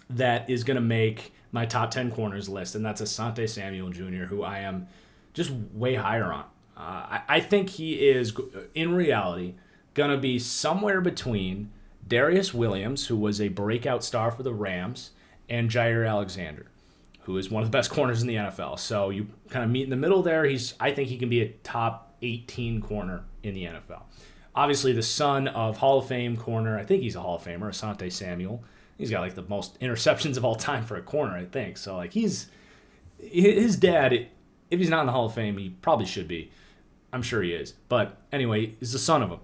that is going to make my top 10 corners list, and that's Asante Samuel Jr., who I am just way higher on. I think he is, in reality, going to be somewhere between Darius Williams, who was a breakout star for the Rams, and Jair Alexander, who is one of the best corners in the NFL. So you kind of meet in the middle there. I think he can be a top 18 corner in the NFL. Obviously, the son of Hall of Fame corner, I think he's a Hall of Famer, Asante Samuel. He's got like the most interceptions of all time for a corner, I think. So like his dad, if he's not in the Hall of Fame, he probably should be. I'm sure he is. But anyway, he's the son of him.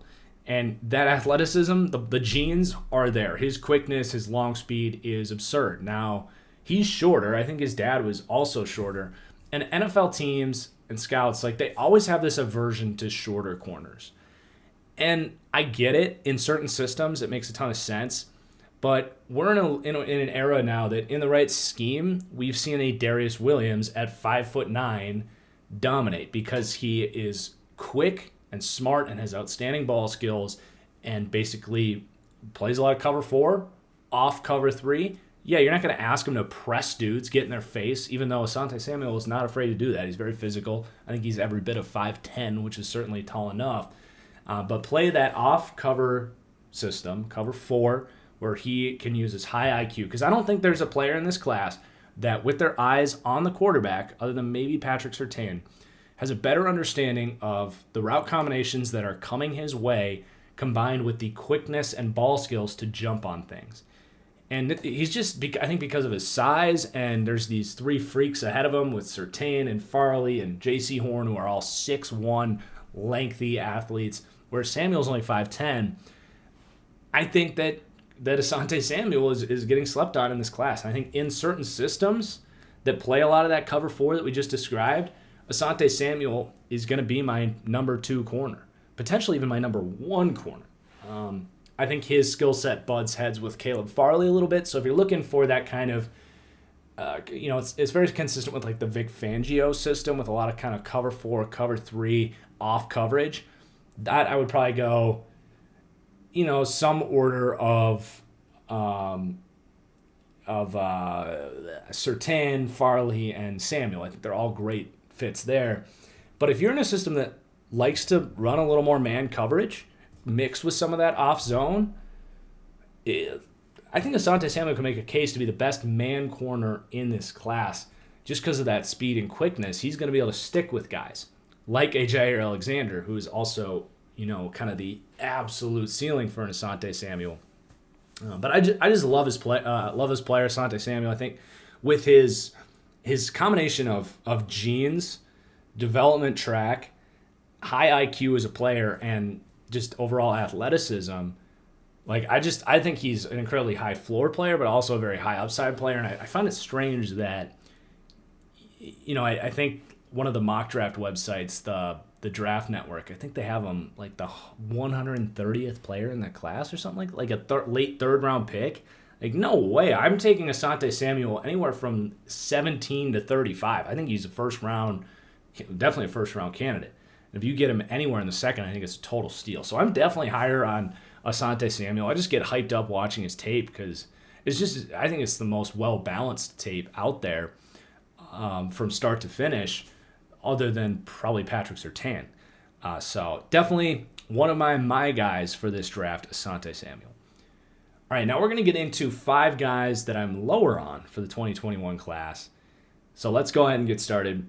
And that athleticism, the genes are there. His quickness, his long speed is absurd. Now, he's shorter. I think his dad was also shorter. And NFL teams and scouts, like they always have this aversion to shorter corners. And I get it. In certain systems, it makes a ton of sense. But we're in an era now that in the right scheme, we've seen a Darius Williams at 5'9" dominate because he is quick and smart and has outstanding ball skills and basically plays a lot of cover 4, off cover 3. Yeah, you're not going to ask him to press dudes, get in their face, even though Asante Samuel is not afraid to do that. He's very physical. I think he's every bit of 5'10", which is certainly tall enough. But play that off-cover system, cover 4, where he can use his high IQ. Because I don't think there's a player in this class that, with their eyes on the quarterback, other than maybe Patrick Surtain, has a better understanding of the route combinations that are coming his way, combined with the quickness and ball skills to jump on things. And he's just, I think because of his size, and there's these 3 freaks ahead of him with Surtain and Farley and J.C. Horn, who are all 6'1", lengthy athletes, where Samuel's only 5'10". I think that Asante Samuel is getting slept on in this class. I think in certain systems that play a lot of that cover 4 that we just described, Asante Samuel is going to be my number 2 corner, potentially even my number 1 corner. I think his skill set butts heads with Caleb Farley a little bit. So if you're looking for that kind of, it's very consistent with like the Vic Fangio system with a lot of kind of cover 4, cover 3 off coverage. That I would probably go, some order of Surtain, Farley, and Samuel. I think they're all great fits there. But if you're in a system that likes to run a little more man coverage, mixed with some of that off zone, I think Asante Samuel can make a case to be the best man corner in this class just because of that speed and quickness. He's going to be able to stick with guys like a Jair Alexander, who is also, kind of the absolute ceiling for an Asante Samuel. But I just love his play. Love his player, Asante Samuel. I think with his combination of genes, development track, high IQ as a player, and just overall athleticism, I think he's an incredibly high floor player, but also a very high upside player. And I find it strange that, I think one of the mock draft websites, the Draft Network, I think they have him like the 130th player in the class or something like a late 3rd round pick. Like, no way. I'm taking Asante Samuel anywhere from 17 to 35. I think he's definitely a first round candidate. If you get him anywhere in the 2nd, I think it's a total steal. So I'm definitely higher on Asante Samuel. I just get hyped up watching his tape because I think it's the most well-balanced tape out there from start to finish, other than probably Patrick Surtain. So definitely one of my guys for this draft, Asante Samuel. All right, now we're going to get into 5 guys that I'm lower on for the 2021 class. So let's go ahead and get started.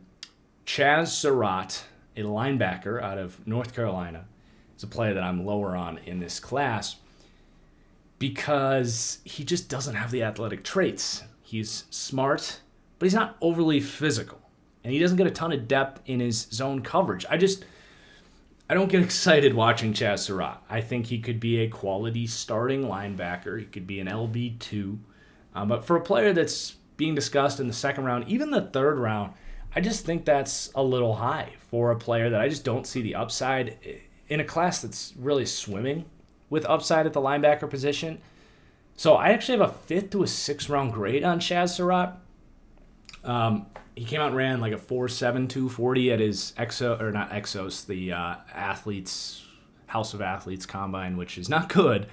Chaz Surratt, a linebacker out of North Carolina, is a player that I'm lower on in this class because he just doesn't have the athletic traits. He's smart, but he's not overly physical, and he doesn't get a ton of depth in his zone coverage. I don't get excited watching Chaz Surratt. I think he could be a quality starting linebacker. He could be an LB2. But for a player that's being discussed in the 2nd round, even the 3rd round, I just think that's a little high for a player that I just don't see the upside in a class that's really swimming with upside at the linebacker position. So I actually have a 5th to a 6th round grade on Chaz Surratt. He came out and ran like a 4.7 240 at his the House of Athletes combine, which is not good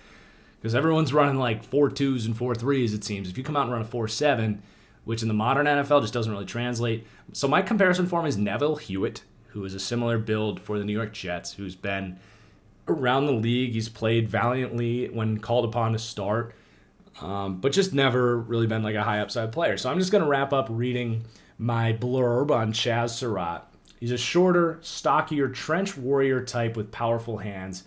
because everyone's running like 4.2s and 4.3s, it seems. If you come out and run a 4.7, which in the modern NFL just doesn't really translate. So my comparison for him is Neville Hewitt, who is a similar build for the New York Jets, who's been around the league. He's played valiantly when called upon to start, but just never really been like a high upside player. So I'm just going to wrap up reading my blurb on Chaz Surratt. He's a shorter, stockier trench warrior type with powerful hands.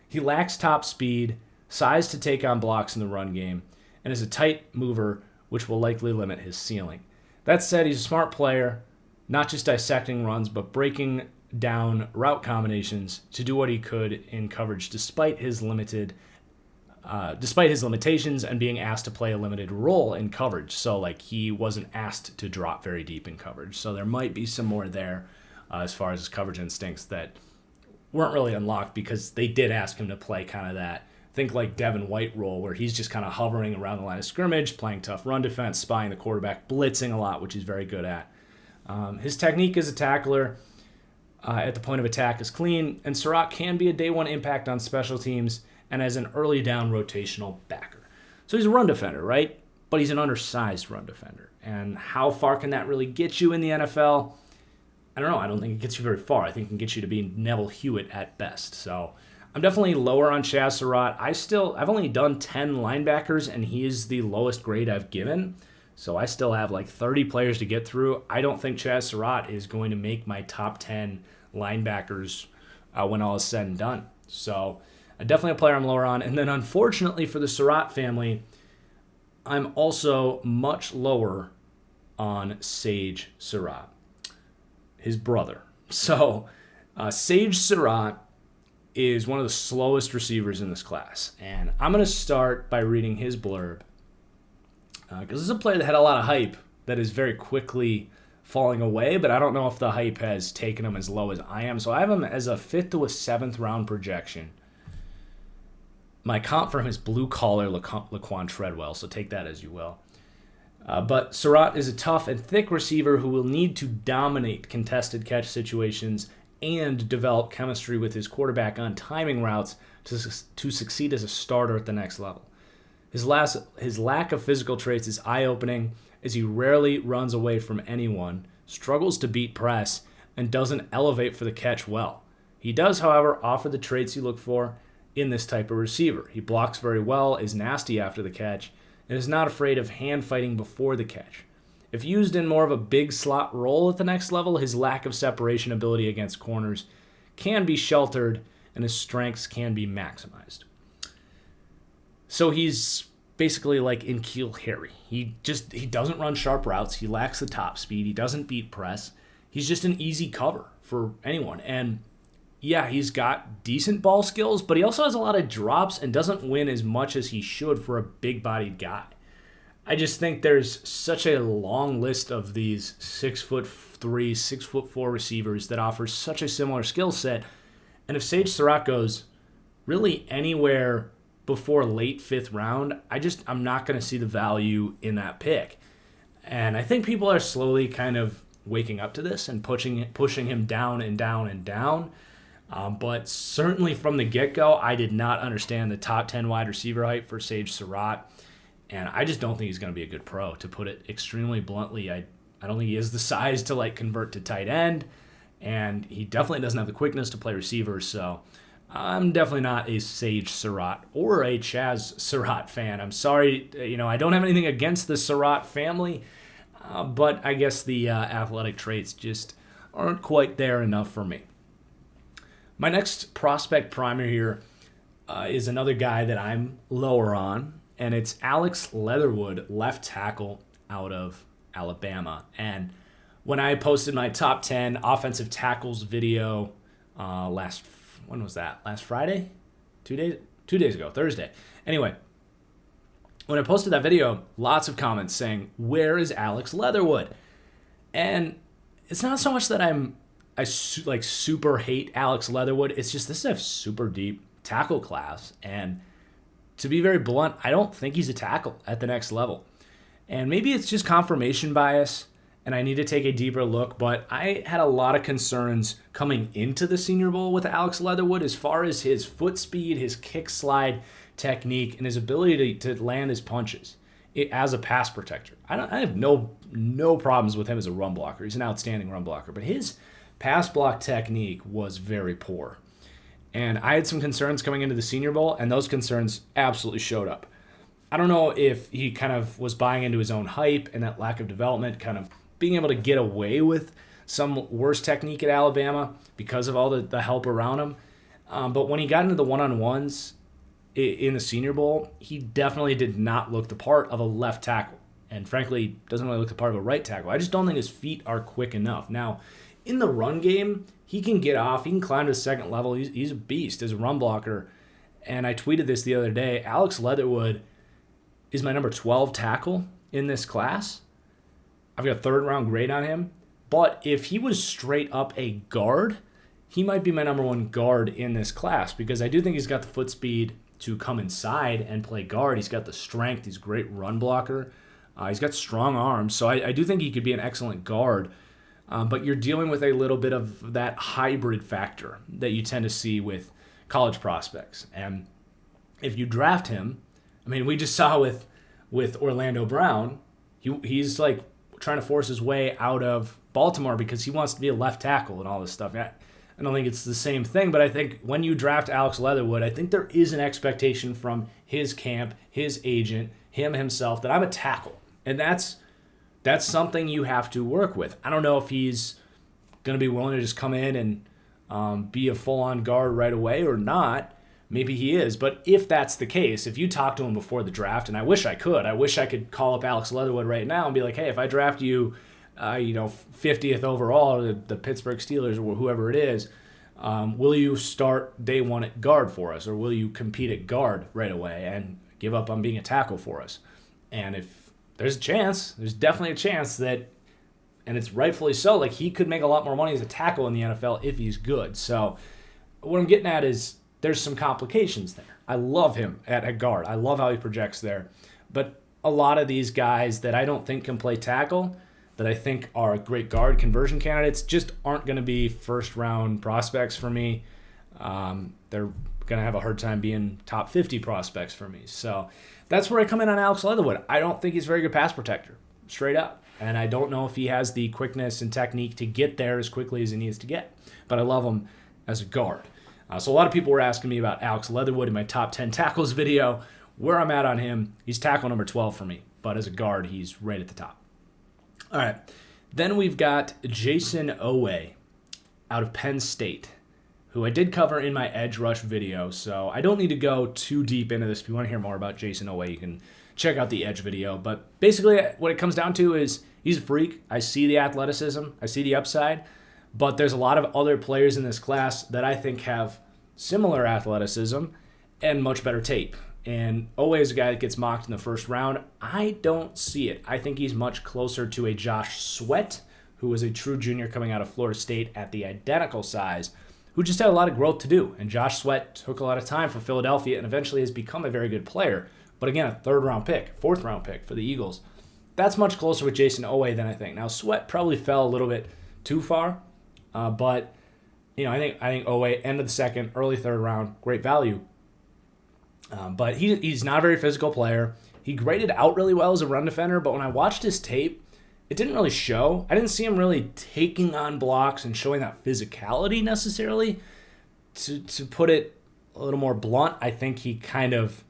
He lacks top speed, size to take on blocks in the run game, and is a tight mover, which will likely limit his ceiling. That said, he's a smart player, not just dissecting runs, but breaking down route combinations to do what he could in coverage despite his limitations and being asked to play a limited role in coverage. So like he wasn't asked to drop very deep in coverage. So there might be some more there as far as his coverage instincts that weren't really unlocked because they did ask him to play kind of that, think like Devin White role where he's just kind of hovering around the line of scrimmage, playing tough run defense, spying the quarterback, blitzing a lot, which he's very good at. His technique as a tackler at the point of attack is clean, and Surratt can be a day one impact on special teams and as an early down rotational backer. So he's a run defender, right? But he's an undersized run defender. And how far can that really get you in the NFL? I don't know. I don't think it gets you very far. I think it can get you to be Neville Hewitt at best. So I'm definitely lower on Chaz Surratt. I've only done 10 linebackers, and he is the lowest grade I've given. So I still have like 30 players to get through. I don't think Chaz Surratt is going to make my top 10 linebackers when all is said and done. So definitely a player I'm lower on. And then unfortunately for the Surratt family, I'm also much lower on Sage Surratt, his brother. So Sage Surratt is one of the slowest receivers in this class. And I'm going to start by reading his blurb because this is a player that had a lot of hype that is very quickly falling away, but I don't know if the hype has taken him as low as I am. So I have him as a 5th to a 7th round projection. My comp for him is blue-collar Laquan Treadwell, so take that as you will. But Surratt is a tough and thick receiver who will need to dominate contested catch situations and develop chemistry with his quarterback on timing routes to succeed as a starter at the next level. His lack of physical traits is eye-opening as he rarely runs away from anyone, struggles to beat press, and doesn't elevate for the catch well. He does, however, offer the traits you look for in this type of receiver. He blocks very well, is nasty after the catch, and is not afraid of hand fighting before the catch. If used in more of a big slot role at the next level, his lack of separation ability against corners can be sheltered and his strengths can be maximized. So he's basically like N'Keal Harry. He doesn't run sharp routes. He lacks the top speed. He doesn't beat press. He's just an easy cover for anyone. And yeah, he's got decent ball skills, but he also has a lot of drops and doesn't win as much as he should for a big-bodied guy. I just think there's such a long list of these 6'3", 6'4" receivers that offers such a similar skill set. And if Sage Surratt goes really anywhere before late 5th round, I'm not going to see the value in that pick. And I think people are slowly kind of waking up to this and pushing him down and down and down. But certainly from the get-go, I did not understand the top 10 wide receiver hype for Sage Surratt. And I just don't think he's going to be a good pro, to put it extremely bluntly. I don't think he has the size to like convert to tight end, and he definitely doesn't have the quickness to play receiver. So I'm definitely not a Sage Surratt or a Chaz Surratt fan. I'm sorry, I don't have anything against the Surratt family, but I guess the athletic traits just aren't quite there enough for me. My next prospect primer here is another guy that I'm lower on, and it's Alex Leatherwood, left tackle out of Alabama. And when I posted my top 10 offensive tackles video when was that? Last Friday? 2 days ago, Thursday. Anyway, when I posted that video, lots of comments saying, "Where is Alex Leatherwood?" And it's not so much that I super hate Alex Leatherwood. It's just this is a super deep tackle class, and to be very blunt, I don't think he's a tackle at the next level. And maybe it's just confirmation bias, and I need to take a deeper look, but I had a lot of concerns coming into the Senior Bowl with Alex Leatherwood as far as his foot speed, his kick slide technique, and his ability to land his punches as a pass protector. I have no problems with him as a run blocker. He's an outstanding run blocker, but his pass block technique was very poor. And I had some concerns coming into the Senior Bowl, and those concerns absolutely showed up. I don't know if he kind of was buying into his own hype and that lack of development, kind of being able to get away with some worse technique at Alabama because of all the help around him. But when he got into the one-on-ones in the Senior Bowl, he definitely did not look the part of a left tackle. And frankly, doesn't really look the part of a right tackle. I just don't think his feet are quick enough. Now, in the run game, he can get off. He can climb to the second level. He's a beast as a run blocker. And I tweeted this the other day. Alex Leatherwood is my number 12 tackle in this class. I've got a third-round grade on him. But if he was straight up a guard, he might be my number 1 guard in this class because I do think he's got the foot speed to come inside and play guard. He's got the strength. He's a great run blocker. He's got strong arms. So I do think he could be an excellent guard. But you're dealing with a little bit of that hybrid factor that you tend to see with college prospects. And if you draft him, I mean, we just saw with Orlando Brown, he's like trying to force his way out of Baltimore because he wants to be a left tackle and all this stuff. I don't think it's the same thing, but I think when you draft Alex Leatherwood, I think there is an expectation from his camp, his agent, him himself, that I'm a tackle. And that's something you have to work with. I don't know if he's going to be willing to just come in and be a full-on guard right away or not. Maybe he is. But if that's the case, if you talk to him before the draft, and I wish I could call up Alex Leatherwood right now and be like, hey, if I draft you, 50th overall, the Pittsburgh Steelers or whoever it is, will you start day one at guard for us, or will you compete at guard right away and give up on being a tackle for us? And if there's definitely a chance that, and it's rightfully so, like he could make a lot more money as a tackle in the NFL if he's good. So what I'm getting at is there's some complications there. I love him at guard. I love how he projects there. But a lot of these guys that I don't think can play tackle, that I think are great guard conversion candidates, just aren't going to be first-round prospects for me. They're going to have a hard time being top 50 prospects for me. So that's where I come in on Alex Leatherwood. I don't think he's a very good pass protector, straight up. And I don't know if he has the quickness and technique to get there as quickly as he needs to get. But I love him as a guard. So a lot of people were asking me about Alex Leatherwood in my top 10 tackles video. Where I'm at on him, he's tackle number 12 for me. But as a guard, he's right at the top. All right. Then we've got Jason Owe out of Penn State, who I did cover in my edge rush video. So I don't need to go too deep into this. If you want to hear more about Jason Owe, you can check out the edge video. But basically what it comes down to is he's a freak. I see the athleticism. I see the upside. But there's a lot of other players in this class that I think have similar athleticism and much better tape. And Owe is a guy that gets mocked in the first round. I don't see it. I think he's much closer to a Josh Sweat, who was a true junior coming out of Florida State at the identical size, who just had a lot of growth to do. And Josh Sweat took a lot of time for Philadelphia and eventually has become a very good player. But again, a fourth-round pick for the Eagles. That's much closer with Jason Owe than I think. Now, Sweat probably fell a little bit too far. But I think Owe, end of the second, early third round, great value. But he's not a very physical player. He graded out really well as a run defender, but when I watched his tape, it didn't really show. I didn't see him really taking on blocks and showing that physicality necessarily. To put it a little more blunt, I think he kind of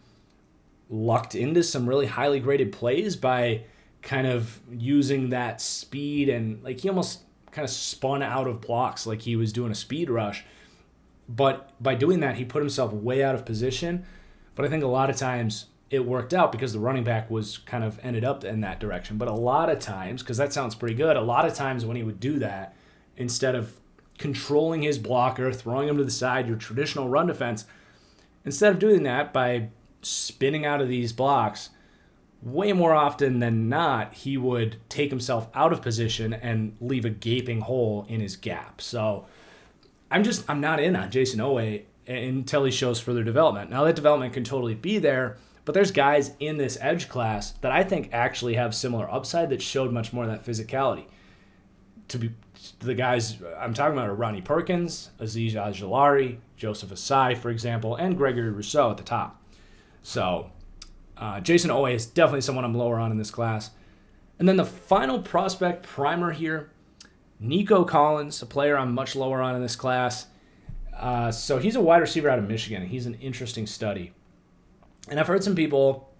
lucked into some really highly graded plays by kind of using that speed, and like he almost kind of spun out of blocks like he was doing a speed rush. But by doing that, he put himself way out of position. But I think a lot of times it worked out because the running back was kind of ended up in that direction. But a lot of times, because that sounds pretty good, a lot of times when he would do that, instead of controlling his blocker, throwing him to the side, your traditional run defense, instead of doing that by spinning out of these blocks, way more often than not, he would take himself out of position and leave a gaping hole in his gap. So I'm not in on Jason Owe until he shows further development. Now, that development can totally be there, but there's guys in this edge class that I think actually have similar upside that showed much more of that physicality. to be the guys I'm talking about are Ronnie Perkins, Aziz Ojulari, Joseph Asai, for example, and Gregory Rousseau at the top. So Jason Owe is definitely someone I'm lower on in this class. And then the final prospect primer here, Nico Collins, a player I'm much lower on in this class. So he's a wide receiver out of Michigan. He's an interesting study. And I've heard some people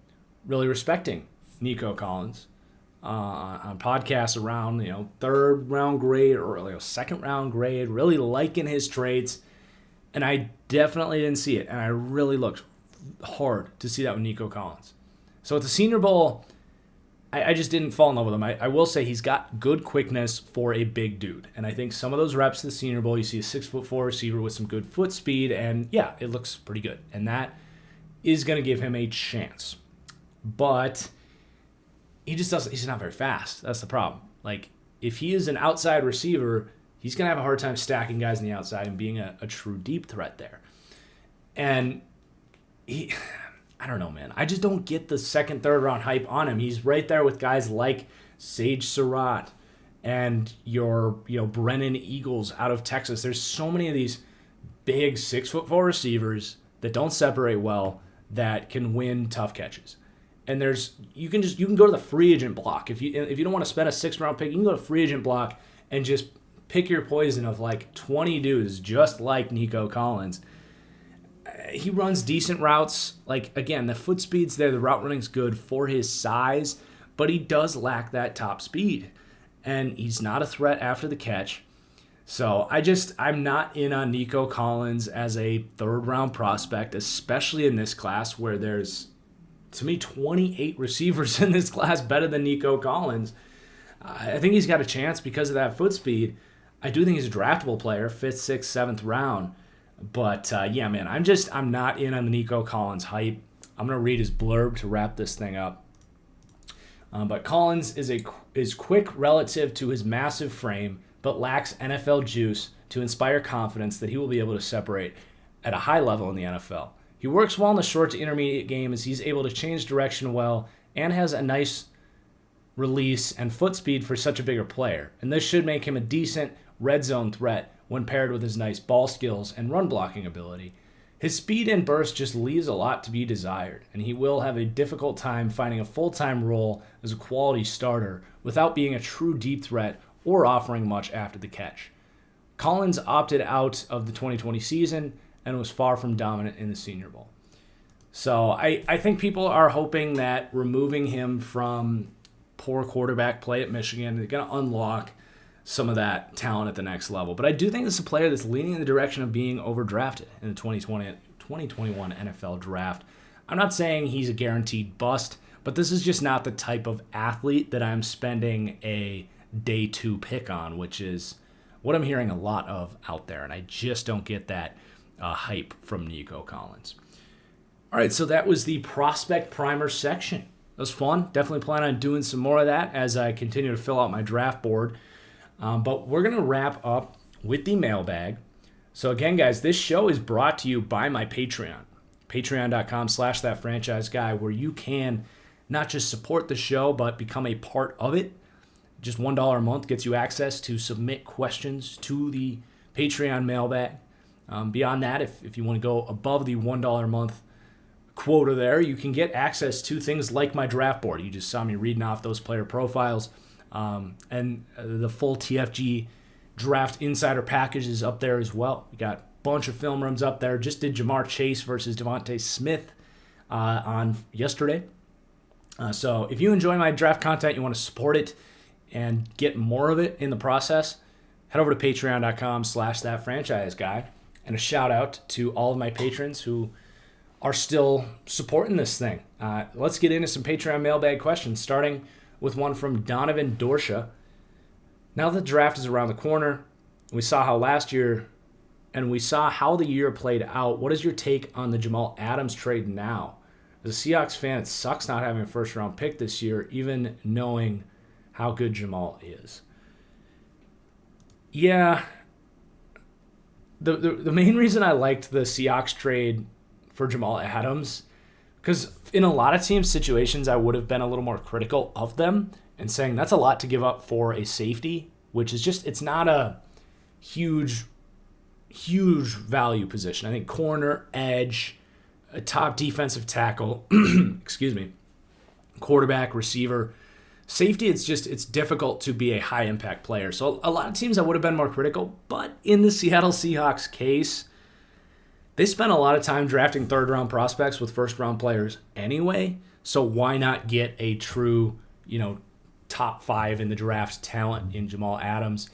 really respecting Nico Collins on podcasts around, third round grade or second round grade, really liking his traits. And I definitely didn't see it. And I really looked hard to see that with Nico Collins. So at the Senior Bowl, I just didn't fall in love with him. I will say he's got good quickness for a big dude. And I think some of those reps at the Senior Bowl, you see a 6'4" receiver with some good foot speed, and yeah, it looks pretty good. And that is going to give him a chance. But he's not very fast. That's the problem. Like, if he is an outside receiver, he's going to have a hard time stacking guys on the outside and being a true deep threat there. And I don't know, man. I just don't get the second, third round hype on him. He's right there with guys like Sage Surratt and your Brennan Eagles out of Texas. There's so many of these big 6'4" receivers that don't separate well that can win tough catches. And you can go to the free agent block. If you don't want to spend a 6th round pick, you can go to free agent block and just pick your poison of like 20 dudes just like Nico Collins. He runs decent routes. Like, again, the foot speed's there. The route running's good for his size, but he does lack that top speed. And he's not a threat after the catch. So I'm not in on Nico Collins as a 3rd round prospect, especially in this class where there's, to me, 28 receivers in this class better than Nico Collins. I think he's got a chance because of that foot speed. I do think he's a draftable player, 5th, 6th, 7th round. But, yeah, man, I'm not in on the Nico Collins hype. I'm going to read his blurb to wrap this thing up. But Collins is quick relative to his massive frame, but lacks NFL juice to inspire confidence that he will be able to separate at a high level in the NFL. He works well in the short to intermediate game as he's able to change direction well and has a nice release and foot speed for such a bigger player. And this should make him a decent red zone threat when paired with his nice ball skills and run blocking ability. His speed and burst just leaves a lot to be desired, and he will have a difficult time finding a full-time role as a quality starter without being a true deep threat or offering much after the catch. Collins opted out of the 2020 season and was far from dominant in the Senior Bowl. So I think people are hoping that removing him from poor quarterback play at Michigan is going to unlock some of that talent at the next level. But I do think this is a player that's leaning in the direction of being overdrafted in the 2021 NFL draft. I'm not saying he's a guaranteed bust, but this is just not the type of athlete that I'm spending a day 2 pick on, which is what I'm hearing a lot of out there. And I just don't get that hype from Nico Collins. All right, so that was the prospect primer section. That was fun. Definitely plan on doing some more of that as I continue to fill out my draft board. But we're going to wrap up with the mailbag. So again, guys, this show is brought to you by my Patreon. Patreon.com/ThatFranchiseGuy, where you can not just support the show, but become a part of it. Just $1 a month gets you access to submit questions to the Patreon mailbag. Beyond that, if you want to go above the $1 a month quota there, you can get access to things like my draft board. You just saw me reading off those player profiles. And the full TFG draft insider package is up there as well. We got a bunch of film rooms up there. Just did Jamar Chase versus Devontae Smith on yesterday. So if you enjoy my draft content, you want to support it and get more of it in the process, head over to patreon.com/ThatFranchiseGuy. And a shout out to all of my patrons who are still supporting this thing. Let's get into some Patreon mailbag questions, starting with one from Donovan Dorsha. Now that the draft is around the corner, we saw how the year played out. What is your take on the Jamal Adams trade now? As a Seahawks fan, it sucks not having a first-round pick this year, even knowing how good Jamal is. Yeah, the main reason I liked the Seahawks trade for Jamal Adams, because in a lot of team situations, I would have been a little more critical of them and saying that's a lot to give up for a safety which is just, it's not a huge value position. I think corner, edge, a top defensive tackle, excuse me, quarterback, receiver, safety, it's difficult to be a high impact player. So a lot of teams I would have been more critical, but in the Seattle Seahawks case, they spent a lot of time drafting third round prospects with first round players anyway. So why not get a true, top 5 in the draft talent in Jamal Adams?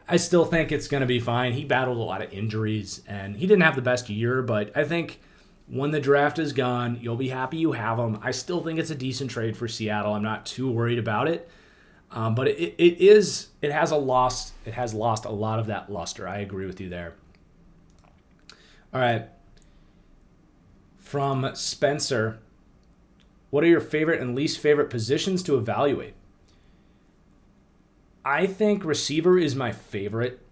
I still think it's going to be fine. He battled a lot of injuries and he didn't have the best year, but I think when the draft is gone, you'll be happy you have him. I still think it's a decent trade for Seattle. I'm not too worried about it. But it has lost a lot of that luster. I agree with you there. All right. From Spencer, what are your favorite and least favorite positions to evaluate? I think receiver is my favorite.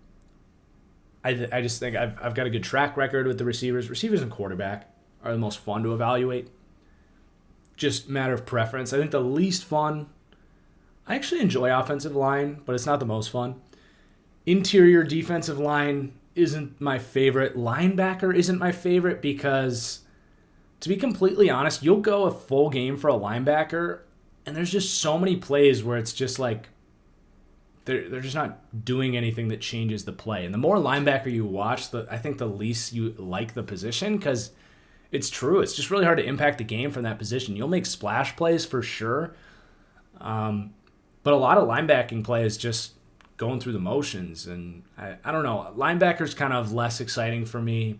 I just think I've got a good track record with the receivers. Receivers and quarterback are the most fun to evaluate. Just matter of preference. I think the least fun, I actually enjoy offensive line, but it's not the most fun. Interior defensive line isn't my favorite. Linebacker isn't my favorite because, to be completely honest, you'll go a full game for a linebacker, and there's just so many plays where it's just like they're just not doing anything that changes the play. And the more linebacker you watch, I think the least you like the position, because it's true. It's just really hard to impact the game from that position. You'll make splash plays for sure, but a lot of linebacking play is just going through the motions. And I don't know. Linebacker's kind of less exciting for me.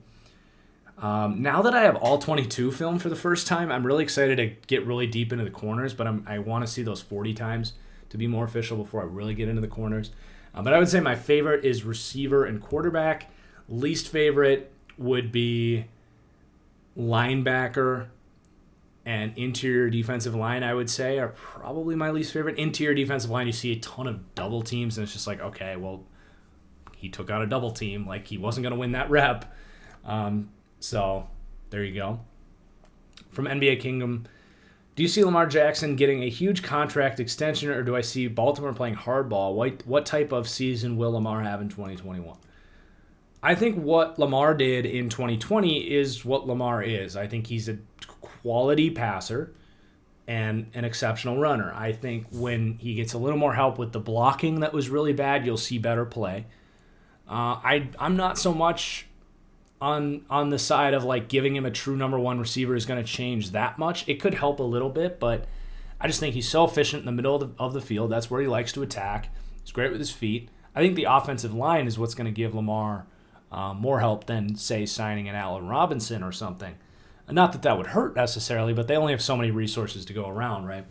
Now that I have all 22 film for the first time, I'm really excited to get really deep into the corners, but I want to see those 40 times to be more official before I really get into the corners. But I would say my favorite is receiver and quarterback. Least favorite would be linebacker and interior defensive line, I would say, are probably my least favorite. Interior defensive line, you see a ton of double teams, and it's just like, okay, well, he took out a double team. Like, he wasn't going to win that rep. So there you go. From NBA Kingdom, do you see Lamar Jackson getting a huge contract extension, or do I see Baltimore playing hardball? What type of season will Lamar have in 2021? I think what Lamar did in 2020 is what Lamar is. I think he's a quality passer and an exceptional runner. I think when he gets a little more help with the blocking that was really bad, you'll see better play. I'm not so much on the side of like giving him a true number one receiver is going to change that much. It could help a little bit, but I just think he's so efficient in the middle of the field. That's where he likes to attack. He's great with his feet. I think the offensive line is what's going to give Lamar more help than, say, signing an Allen Robinson or something. Not that would hurt necessarily, but they only have so many resources to go around, right?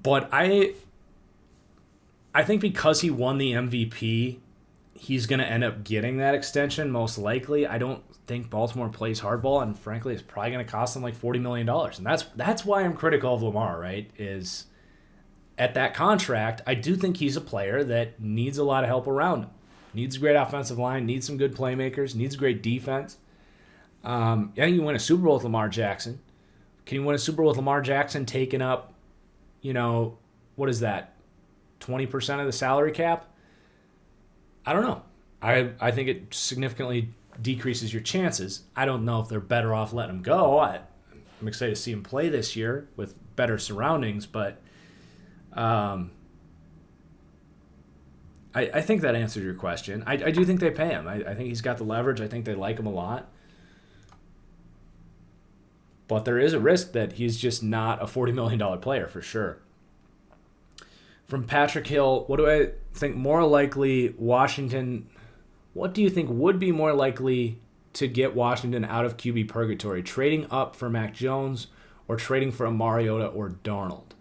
But I think because he won the MVP, he's going to end up getting that extension most likely. I don't think Baltimore plays hardball, and frankly, it's probably going to cost them like $40 million. And that's why I'm critical of Lamar, right? Is at that contract, I do think he's a player that needs a lot of help around him. Needs a great offensive line, needs some good playmakers, needs great defense. I think you win a Super Bowl with Lamar Jackson. Can you win a Super Bowl with Lamar Jackson taking up, what is that, 20% of the salary cap? I don't know. I think it significantly decreases your chances. I don't know if they're better off letting him go. I'm excited to see him play this year with better surroundings, but I think that answers your question. I do think they pay him. I think he's got the leverage. I think they like him a lot. But there is a risk that he's just not a $40 million player for sure. From Patrick Hill, what do I think more likely Washington... What do you think would be more likely to get Washington out of QB purgatory? Trading up for Mac Jones or trading for a Mariota or Darnold?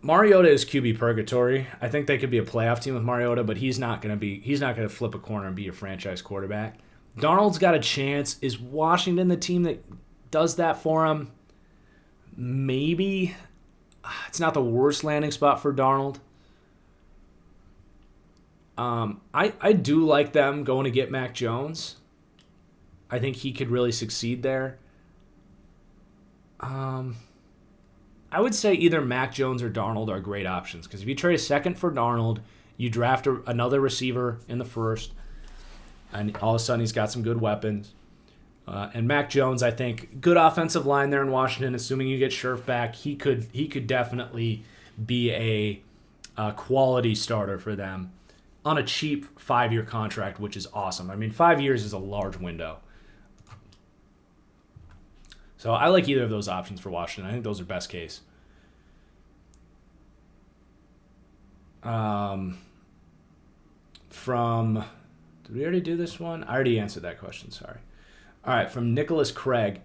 Mariota is QB purgatory. I think they could be a playoff team with Mariota, but he's not going to flip a corner and be your franchise quarterback. Darnold's got a chance. Is Washington the team that does that for him? Maybe. It's not the worst landing spot for Darnold. I do like them going to get Mac Jones. I think he could really succeed there. I I would say either Mac Jones or Darnold are great options, because if you trade a second for Darnold, you draft another receiver in the first, and all of a sudden he's got some good weapons. And Mac Jones, I think, good offensive line there in Washington. Assuming you get Scherf back, he could definitely be a quality starter for them on a cheap 5-year contract, which is awesome. I mean, 5 years is a large window. So I like either of those options for Washington. I think those are best case. Did we already do this one? I already answered that question, sorry. All right, from Nicholas Craig.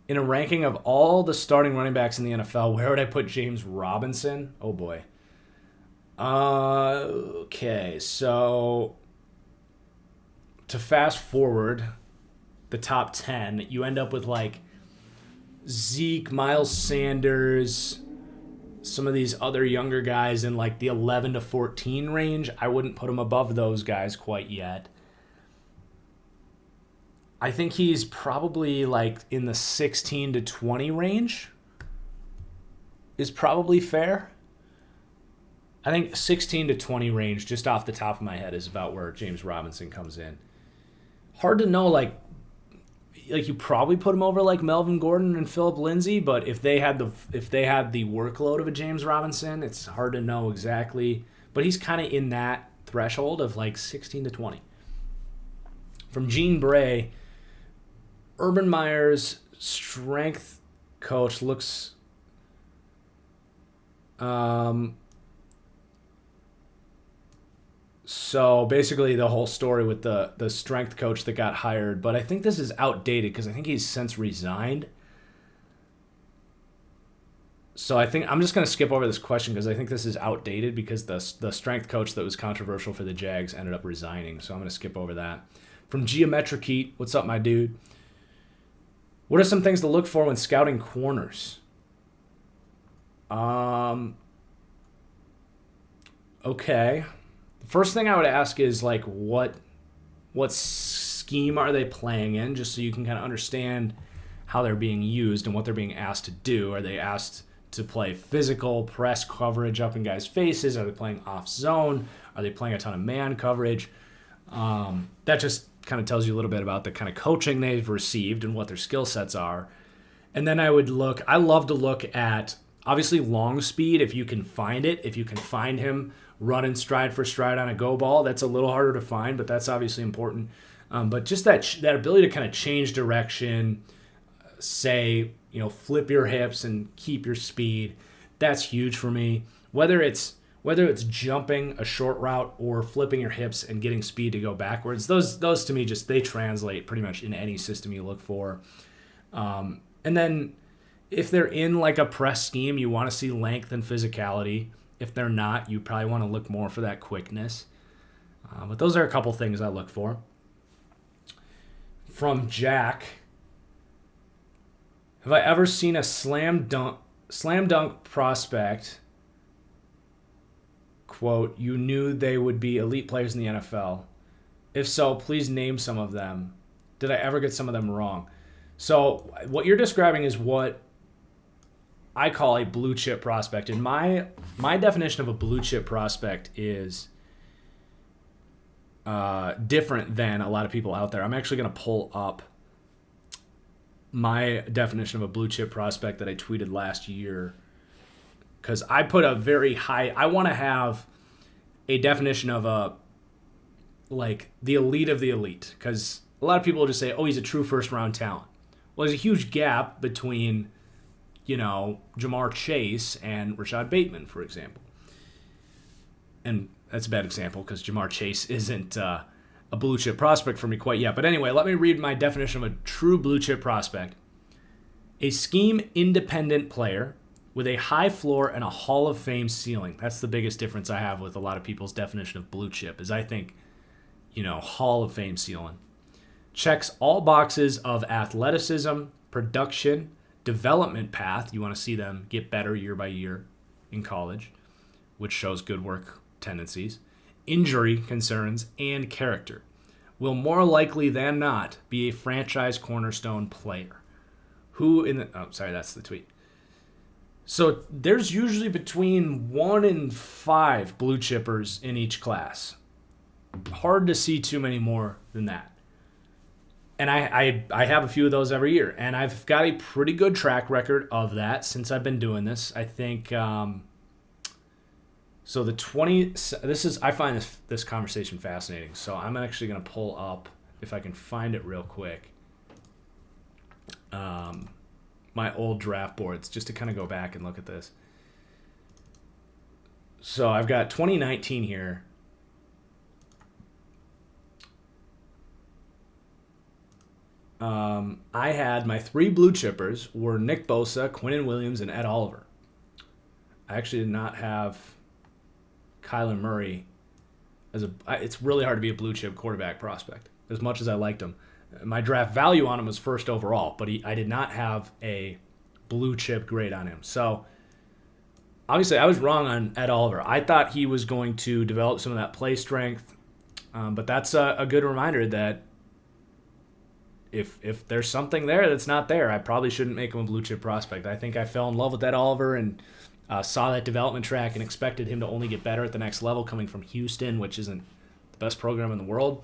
In a ranking of all the starting running backs in the NFL, where would I put James Robinson? Oh, boy. Okay, so to fast forward the top 10, you end up with like Zeke, Miles Sanders, some of these other younger guys in like the 11 to 14 range. I wouldn't put him above those guys quite yet. I think he's probably like in the 16 to 20 range is probably fair. I think 16 to 20 range, just off the top of my head, is about where James Robinson comes in. Hard to know, like you probably put him over like Melvin Gordon and Phillip Lindsay, but if they had the workload of a James Robinson, it's hard to know exactly. But he's kind of in that threshold of like 16 to 20. From Gene Bray, Urban Meyer's strength coach looks so basically the whole story with the strength coach that got hired, but I think this is outdated because I think he's since resigned. So I think I'm just going to skip over this question because I think this is outdated because the strength coach that was controversial for the Jags ended up resigning. So I'm going to skip over that. From Geometric Heat, what's up, my dude? What are some things to look for when scouting corners? Okay. First thing I would ask is like what scheme are they playing in, just so you can kind of understand how they're being used and what they're being asked to do. Are they asked to play physical press coverage up in guys' faces? Are they playing off zone? Are they playing a ton of man coverage? That just kind of tells you a little bit about the kind of coaching they've received and what their skill sets are. And then I love to look at obviously long speed if you can find it. If you can find him running stride for stride on a go ball, that's a little harder to find, but that's obviously important. But just that ability to kind of change direction, flip your hips and keep your speed, that's huge for me. Whether it's jumping a short route or flipping your hips and getting speed to go backwards, those to me they translate pretty much in any system you look for. And then if they're in like a press scheme, you want to see length and physicality. If they're not, you probably want to look more for that quickness. But those are a couple things I look for. From Jack, have I ever seen a slam dunk prospect, quote, you knew they would be elite players in the NFL? If so, please name some of them. Did I ever get some of them wrong? So what you're describing is what I call a blue chip prospect. And my definition of a blue chip prospect is different than a lot of people out there. I'm actually going to pull up my definition of a blue chip prospect that I tweeted last year, because I put a very high, I want to have a definition of the elite of the elite, because a lot of people will just say, oh, he's a true first round talent. Well, there's a huge gap between Jamar Chase and Rashad Bateman, for example. And that's a bad example because Jamar Chase isn't a blue chip prospect for me quite yet. But anyway, let me read my definition of a true blue chip prospect. A scheme-independent player with a high floor and a Hall of Fame ceiling. That's the biggest difference I have with a lot of people's definition of blue chip, is I think, Hall of Fame ceiling. Checks all boxes of athleticism, production, development path. You want to see them get better year by year in college, which shows good work tendencies, injury concerns, and character. Will more likely than not be a franchise cornerstone player. That's the tweet. So there's usually between 1 and 5 blue chippers in each class. Hard to see too many more than that. And I have a few of those every year. And I've got a pretty good track record of that since I've been doing this. I think, I find this conversation fascinating. So I'm actually going to pull up, if I can find it real quick, my old draft boards just to kind of go back and look at this. So I've got 2019 here. I had my 3 blue chippers were Nick Bosa, Quinnen Williams, and Ed Oliver. I actually did not have Kyler Murray it's really hard to be a blue chip quarterback prospect as much as I liked him. My draft value on him was first overall, but I did not have a blue chip grade on him. So obviously I was wrong on Ed Oliver. I thought he was going to develop some of that play strength, but that's a good reminder that if there's something there that's not there, I probably shouldn't make him a blue chip prospect. I think I fell in love with Ed Oliver and saw that development track and expected him to only get better at the next level coming from Houston, which isn't the best program in the world.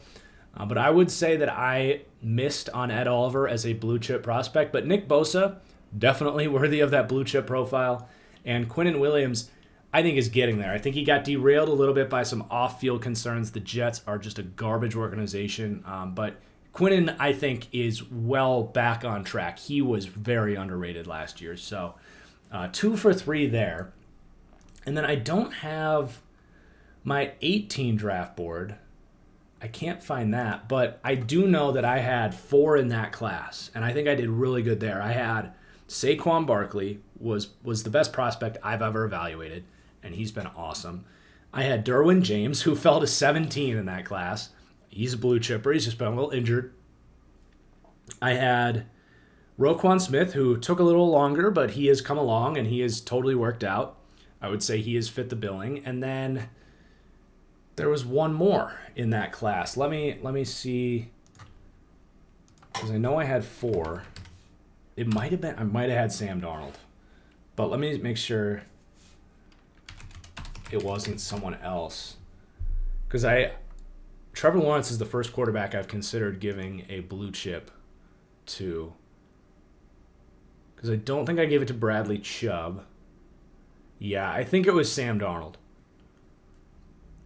But I would say that I missed on Ed Oliver as a blue chip prospect. But Nick Bosa, definitely worthy of that blue chip profile. And Quinnen Williams, I think, is getting there. I think he got derailed a little bit by some off-field concerns. The Jets are just a garbage organization. But Quinnen, I think, is well back on track. He was very underrated last year. So 2 for 3 there. And then I don't have my 18 draft board. I can't find that, but I do know that I had 4 in that class, and I think I did really good there. I had Saquon Barkley was the best prospect I've ever evaluated, and he's been awesome. I had Derwin James, who fell to 17 in that class. He's a blue chipper. He's just been a little injured. I had Roquan Smith, who took a little longer, but he has come along, and he has totally worked out. I would say he has fit the billing. And then there was one more in that class. Let me see, because I know I had 4. It might have been, I might have had Sam Darnold, but let me make sure it wasn't someone else. Because Trevor Lawrence is the first quarterback I've considered giving a blue chip to. Because I don't think I gave it to Bradley Chubb. Yeah, I think it was Sam Darnold.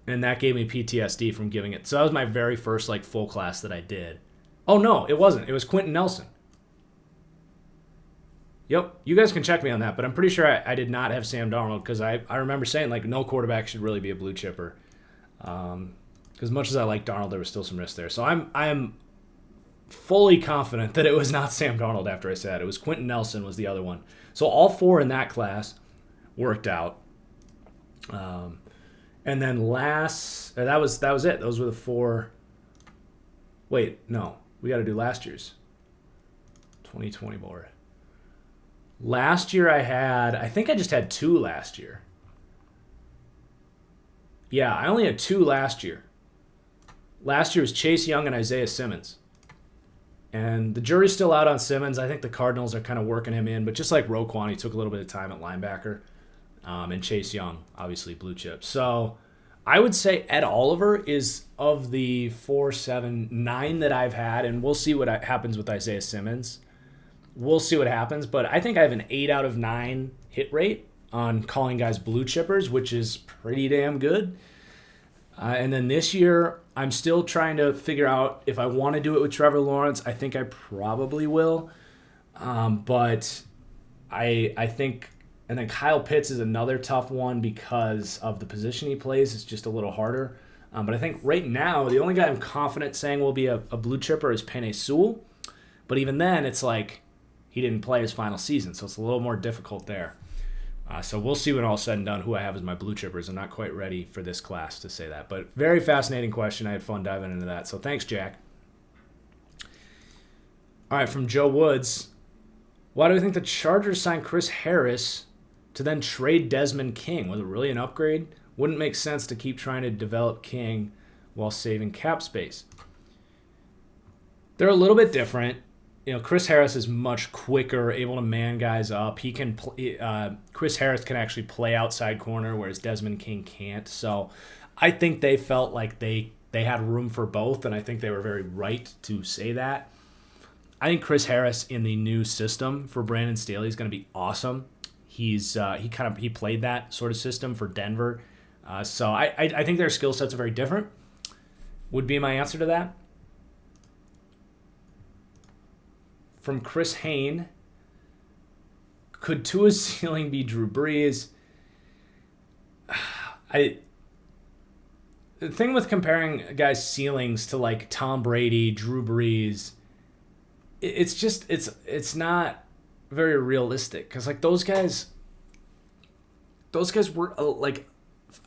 And that gave me PTSD from giving it. So that was my very first full class that I did. Oh, no, it wasn't. It was Quentin Nelson. Yep, you guys can check me on that, but I'm pretty sure I did not have Sam Darnold because I remember saying, no quarterback should really be a blue chipper. Because much as I like Darnold, there was still some risk there. So I'm fully confident that it was not Sam Darnold after I said it. It was Quentin Nelson was the other one. So all 4 in that class worked out. And then that was it. Those were the 4. Wait, no. We got to do last year's 2020 board. Last year I think I just had 2 last year. Yeah, I only had 2 last year. Last year was Chase Young and Isaiah Simmons. And the jury's still out on Simmons. I think the Cardinals are kind of working him in, but just like Roquan, he took a little bit of time at linebacker. And Chase Young, obviously blue chip. So I would say Ed Oliver is of the 4, 7, 9 that I've had, and we'll see what happens with Isaiah Simmons. We'll see what happens, but I think I have an 8 out of 9 hit rate on calling guys blue chippers, which is pretty damn good. And then this year, I'm still trying to figure out if I want to do it with Trevor Lawrence. I think I probably will, but I think. And then Kyle Pitts is another tough one because of the position he plays. It's just a little harder. But I think right now, the only guy I'm confident saying will be a blue chipper is Penei Sewell. But even then, it's he didn't play his final season, so it's a little more difficult there. So we'll see when all's said and done who I have as my blue chippers. I'm not quite ready for this class to say that. But very fascinating question. I had fun diving into that. So thanks, Jack. All right, from Joe Woods. Why do we think the Chargers signed Chris Harris to then trade Desmond King? Was it really an upgrade? Wouldn't make sense to keep trying to develop King while saving cap space. They're a little bit different. Chris Harris is much quicker, able to man guys up. He can Chris Harris can actually play outside corner, whereas Desmond King can't. So I think they felt like they had room for both, and I think they were very right to say that. I think Chris Harris in the new system for Brandon Staley is going to be awesome. He played that sort of system for Denver, so I think their skill sets are very different. Would be my answer to that. From Chris Hain, could Tua's ceiling be Drew Brees? The thing with comparing guys' ceilings to like Tom Brady, Drew Brees, it's not very realistic, because like those guys were like,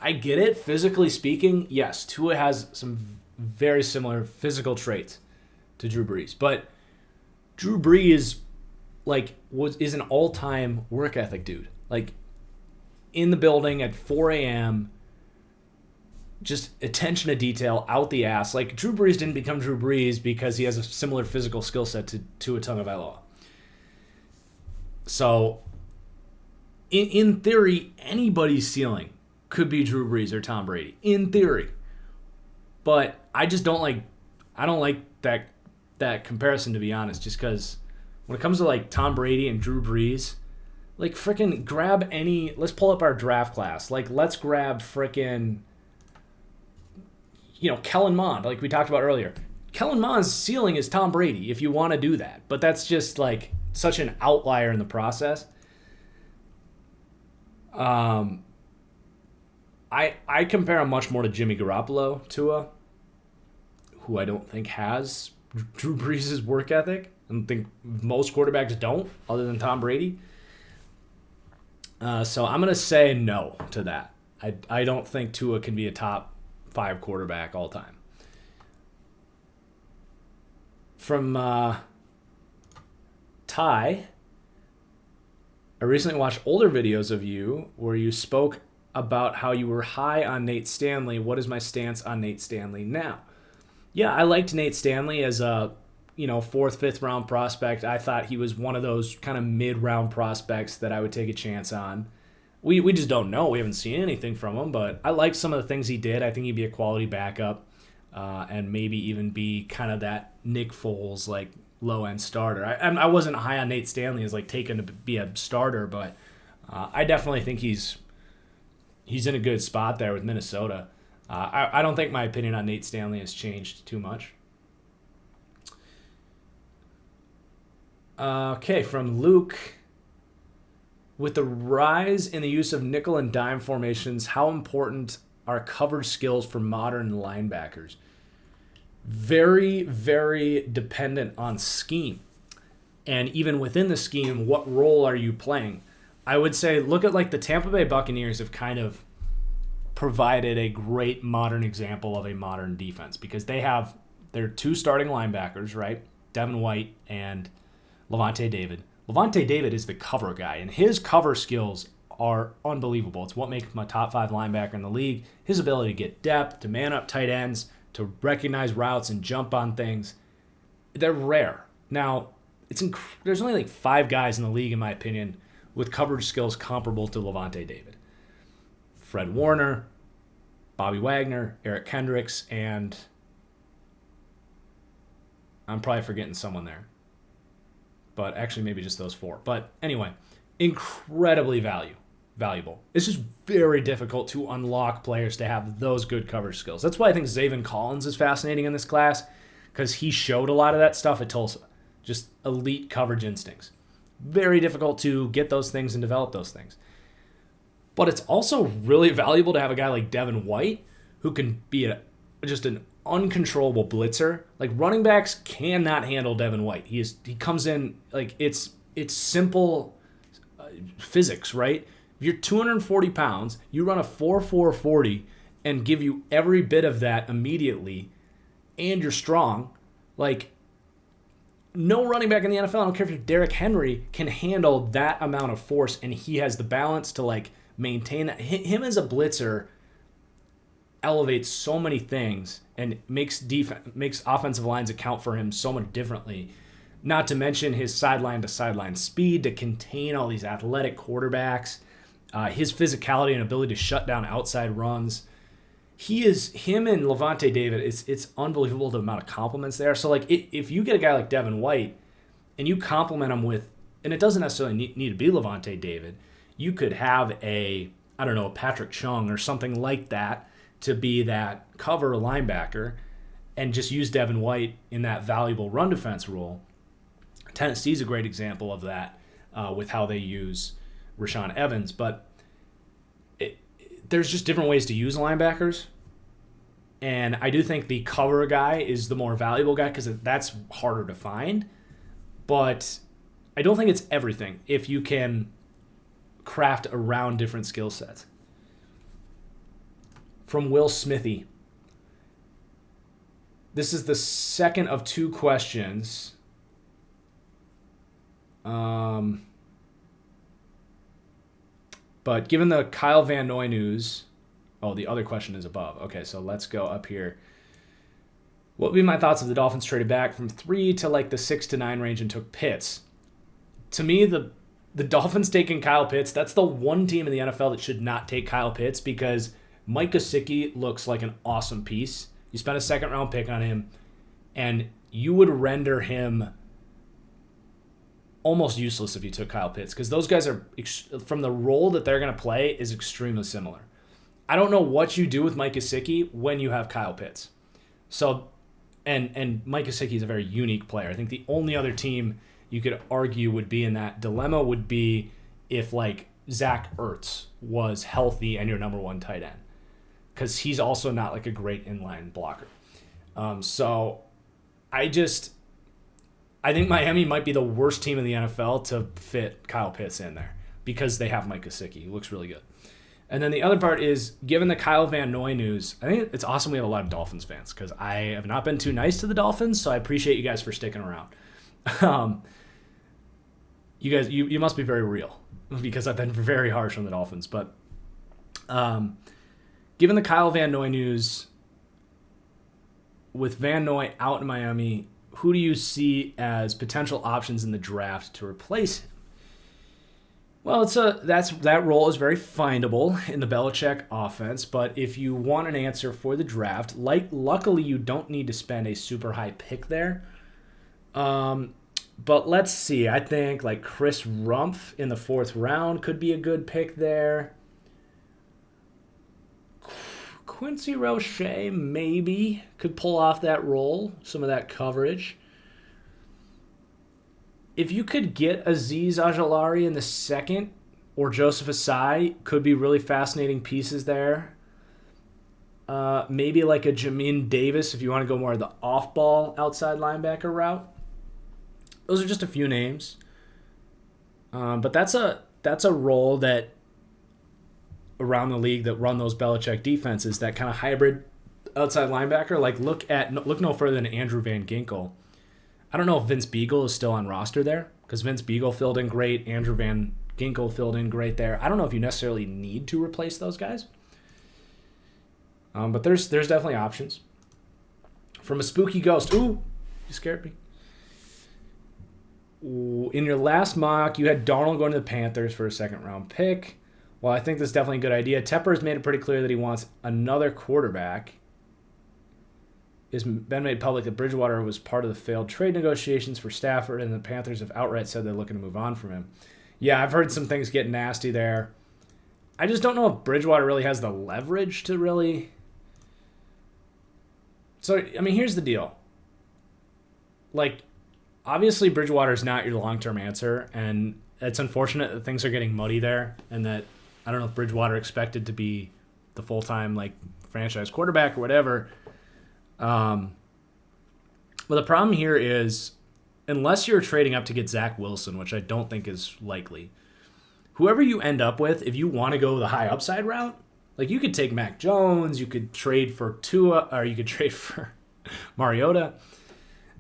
I get it, physically speaking, yes, Tua has some very similar physical traits to Drew Brees, but Drew Brees is an all-time work ethic dude. Like, in the building at 4 a.m., just attention to detail, out the ass. Like, Drew Brees didn't become Drew Brees because he has a similar physical skill set to Tua Tagovailoa. So, in theory, anybody's ceiling could be Drew Brees or Tom Brady. In theory. But I just don't like that comparison, to be honest, just because when it comes to like Tom Brady and Drew Brees, like freaking grab let's pull up our draft class. Like, let's grab freaking, Kellen Mond, like we talked about earlier. Kellen Mond's ceiling is Tom Brady if you want to do that, but that's just like such an outlier in the process. I compare him much more to Jimmy Garoppolo, Tua, who I don't think has Drew Brees' work ethic. I don't think most quarterbacks don't, other than Tom Brady. So I'm going to say no to that. I don't think Tua can be a top 5 quarterback all time. From Ty, I recently watched older videos of you where you spoke about how you were high on Nate Stanley. What is my stance on Nate Stanley now? Yeah, I liked Nate Stanley as a 4th, 5th round prospect. I thought he was one of those kind of mid-round prospects that I would take a chance on. We just don't know. We haven't seen anything from him, but I like some of the things he did. I think he'd be a quality backup, and maybe even be kind of that Nick Foles, like, low-end starter. I wasn't high on Nate Stanley as like taken to be a starter, but I definitely think he's in a good spot there with Minnesota. I don't think my opinion on Nate Stanley has changed too much. Okay, from Luke. With the rise in the use of nickel and dime formations, how important are coverage skills for modern linebackers? Very, very dependent on scheme. And even within the scheme, what role are you playing? I would say look at like the Tampa Bay Buccaneers have kind of provided a great modern example of a modern defense, because they have their 2 starting linebackers, right? Devin White and Levante David. Levante David is the cover guy, and his cover skills are unbelievable. It's what makes him a top 5 linebacker in the league. His ability to get depth, to man up tight ends, to recognize routes and jump on things, they're rare. Now, there's only like 5 guys in the league, in my opinion, with coverage skills comparable to Levante David. Fred Warner, Bobby Wagner, Eric Kendricks, and I'm probably forgetting someone there. But actually maybe just those 4. But anyway, incredibly valuable. It's just very difficult to unlock players to have those good coverage skills. That's why I think Zaven Collins is fascinating in this class, because he showed a lot of that stuff at Tulsa. Just elite coverage instincts. Very difficult to get those things and develop those things. But it's also really valuable to have a guy like Devin White, who can be just an uncontrollable blitzer. Like, running backs cannot handle Devin White. He comes in like it's simple physics, right? If you're 240 pounds, you run a 4.4 40 and give you every bit of that immediately, and you're strong. Like, no running back in the NFL, I don't care if you're Derrick Henry, can handle that amount of force, and he has the balance to like maintain that. Him as a blitzer elevates so many things and makes offensive lines account for him so much differently Not to mention his sideline-to-sideline speed to contain all these athletic quarterbacks, his physicality and ability to shut down outside runs. Him and Levante David, it's unbelievable the amount of compliments there. So, like, if you get a guy like Devin White and you compliment him with, and it doesn't necessarily need to be Levante David, you could have a Patrick Chung or something like that to be that cover linebacker and just use Devin White in that valuable run defense role. Tennessee's a great example of that with how they use Rashaan Evans, but there's just different ways to use linebackers, and I do think the cover guy is the more valuable guy because that's harder to find, but I don't think it's everything if you can craft around different skill sets. From Will Smithy. This is the second of two questions. But given the Kyle Van Noy news, the other question is above. Okay, so let's go up here. What would be my thoughts if the Dolphins traded back from 3 to like the 6 to 9 range and took Pitts? To me, the Dolphins taking Kyle Pitts, that's the one team in the NFL that should not take Kyle Pitts because Mike Gesicki looks like an awesome piece. You spent a second-round pick on him, and you would render him almost useless if you took Kyle Pitts because those guys are, from the role that they're going to play, is extremely similar. I don't know what you do with Mike Gesicki when you have Kyle Pitts. So, and Mike Gesicki is a very unique player. I think the only other team you could argue would be in that dilemma would be if like Zach Ertz was healthy and your number one tight end because he's also not like a great inline blocker. So I think Miami might be the worst team in the NFL to fit Kyle Pitts in there because they have Mike Gesicki. He looks really good. And then the other part is, given the Kyle Van Noy news, I think it's awesome we have a lot of Dolphins fans because I have not been too nice to the Dolphins, so I appreciate you guys for sticking around. You guys, you must be very real because I've been very harsh on the Dolphins. But given the Kyle Van Noy news, with Van Noy out in Miami, who do you see as potential options in the draft to replace him? Well, that role is very findable in the Belichick offense, but if you want an answer for the draft, luckily you don't need to spend a super high pick there. But let's see. I think like Chris Rumpf in the 4th round could be a good pick there. Quincy Roche maybe could pull off that role, some of that coverage. If you could get Azeez Ojulari in the 2nd or Joseph Asai, could be really fascinating pieces there. Maybe like a Jamin Davis if you want to go more of the off-ball outside linebacker route. Those are just a few names. But that's a role that around the league that run those Belichick defenses, that kind of hybrid outside linebacker. Like look no further than Andrew Van Ginkel. I don't know if Vince Beagle is still on roster there because Vince Beagle filled in great. Andrew Van Ginkel filled in great there. I don't know if you necessarily need to replace those guys. But there's definitely options. From a spooky ghost. Ooh, you scared me. Ooh, in your last mock, you had Darnold going to the Panthers for a 2nd-round pick. Well, I think that's definitely a good idea. Tepper has made it pretty clear that he wants another quarterback. It's been made public that Bridgewater was part of the failed trade negotiations for Stafford, and the Panthers have outright said they're looking to move on from him. Yeah, I've heard some things get nasty there. I just don't know if Bridgewater really has the leverage to really... So, I mean, here's the deal. Like, obviously Bridgewater is not your long-term answer, and it's unfortunate that things are getting muddy there, and that I don't know if Bridgewater expected to be the full-time like franchise quarterback or whatever. But the problem here is, unless you're trading up to get Zach Wilson, which I don't think is likely, whoever you end up with, if you want to go the high upside route, like you could take Mac Jones, you could trade for Tua, or you could trade for Mariota.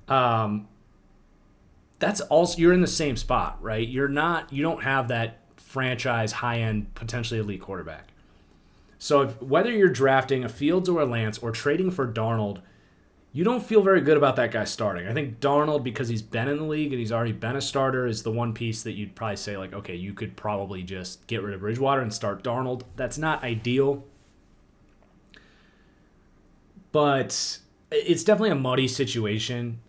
That's also, you're in the same spot, right? You don't have that franchise high-end, potentially elite quarterback. So whether you're drafting a Fields or a Lance or trading for Darnold, you don't feel very good about that guy starting. I think Darnold, because he's been in the league and he's already been a starter, is the one piece that you'd probably say, like, okay, you could probably just get rid of Bridgewater and start Darnold. That's not ideal. But it's definitely a muddy situation.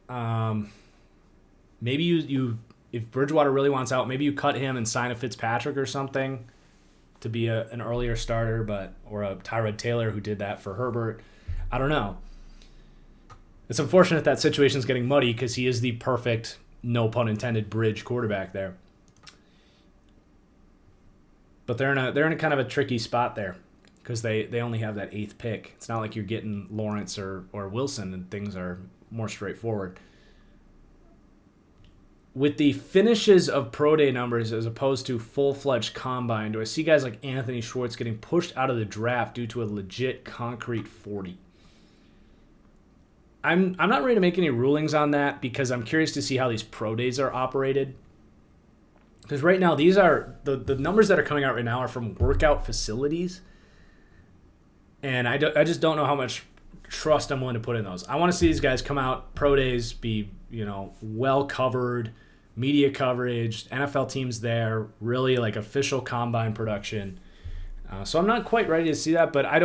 Maybe you if Bridgewater really wants out, maybe you cut him and sign a Fitzpatrick or something to be an earlier starter, or a Tyrod Taylor who did that for Herbert. I don't know. It's unfortunate that situation's getting muddy because he is the perfect, no pun intended, bridge quarterback there. But they're in a kind of a tricky spot there because they only have that 8th pick. It's not like you're getting Lawrence or Wilson and things are more straightforward. With the finishes of pro day numbers as opposed to full-fledged combine, do I see guys like Anthony Schwartz getting pushed out of the draft due to a legit concrete 40? I'm not ready to make any rulings on that because I'm curious to see how these pro days are operated. Because right now, these are the numbers that are coming out right now are from workout facilities. And I just don't know how much trust I'm willing to put in those. I want to see these guys come out, pro days, be well covered, media coverage, NFL teams there, really like official combine production. So I'm not quite ready to see that, but I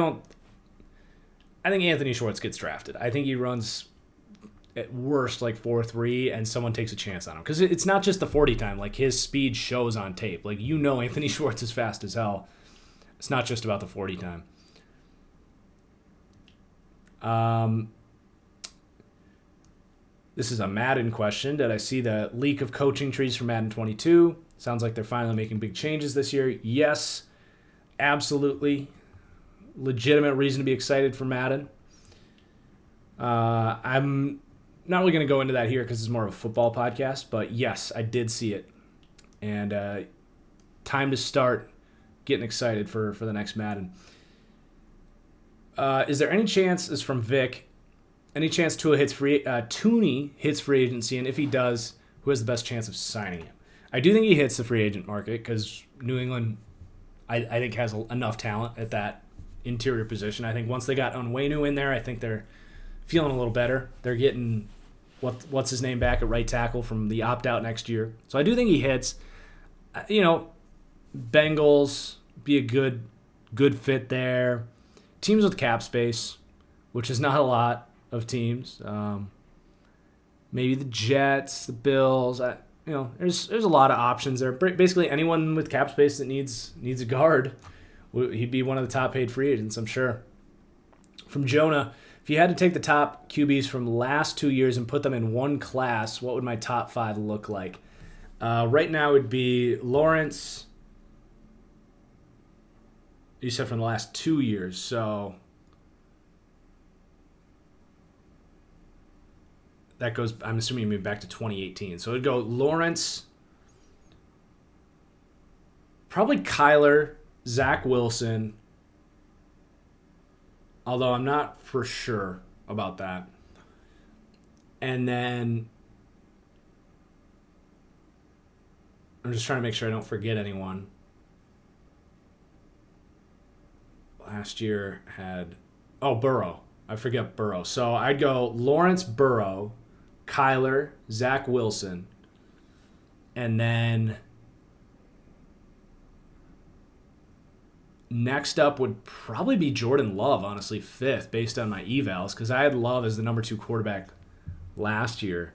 think Anthony Schwartz gets drafted. I think he runs at worst like 4.3 and someone takes a chance on him. Because it's not just the 40 time. Like his speed shows on tape. Like Anthony Schwartz is fast as hell. It's not just about the 40 time. This is a Madden question. Did I see the leak of coaching trees for Madden 22? Sounds like they're finally making big changes this year. Yes, absolutely. Legitimate reason to be excited for Madden. I'm not really going to go into that here because it's more of a football podcast, but yes, I did see it. And time to start getting excited for the next Madden. Is there any chance, this is from Vic, any chance Tooney hits free agency, and if he does, who has the best chance of signing him? I do think he hits the free agent market because New England, I think, has enough talent at that interior position. I think once they got Onwenu in there, I think they're feeling a little better. They're getting what's his name back at right tackle from the opt-out next year. So I do think he hits. Bengals be a good fit there. Teams with cap space, which is not a lot of teams. Maybe the Jets, the Bills. There's a lot of options there. Basically, anyone with cap space that needs a guard, he'd be one of the top paid free agents, I'm sure. From Jonah, if you had to take the top QBs from the last 2 years and put them in one class, what would my top 5 look like? Right now it would be Lawrence. You said from the last 2 years, so that goes, I'm assuming you mean back to 2018. So it'd go Lawrence, probably Kyler, Zach Wilson, although I'm not for sure about that. And then I'm just trying to make sure I don't forget anyone. Last year had Burrow. I forget Burrow. So I'd go Lawrence, Burrow, Kyler, Zach Wilson, and then next up would probably be Jordan Love, honestly, 5th based on my evals, because I had Love as the number 2 quarterback last year.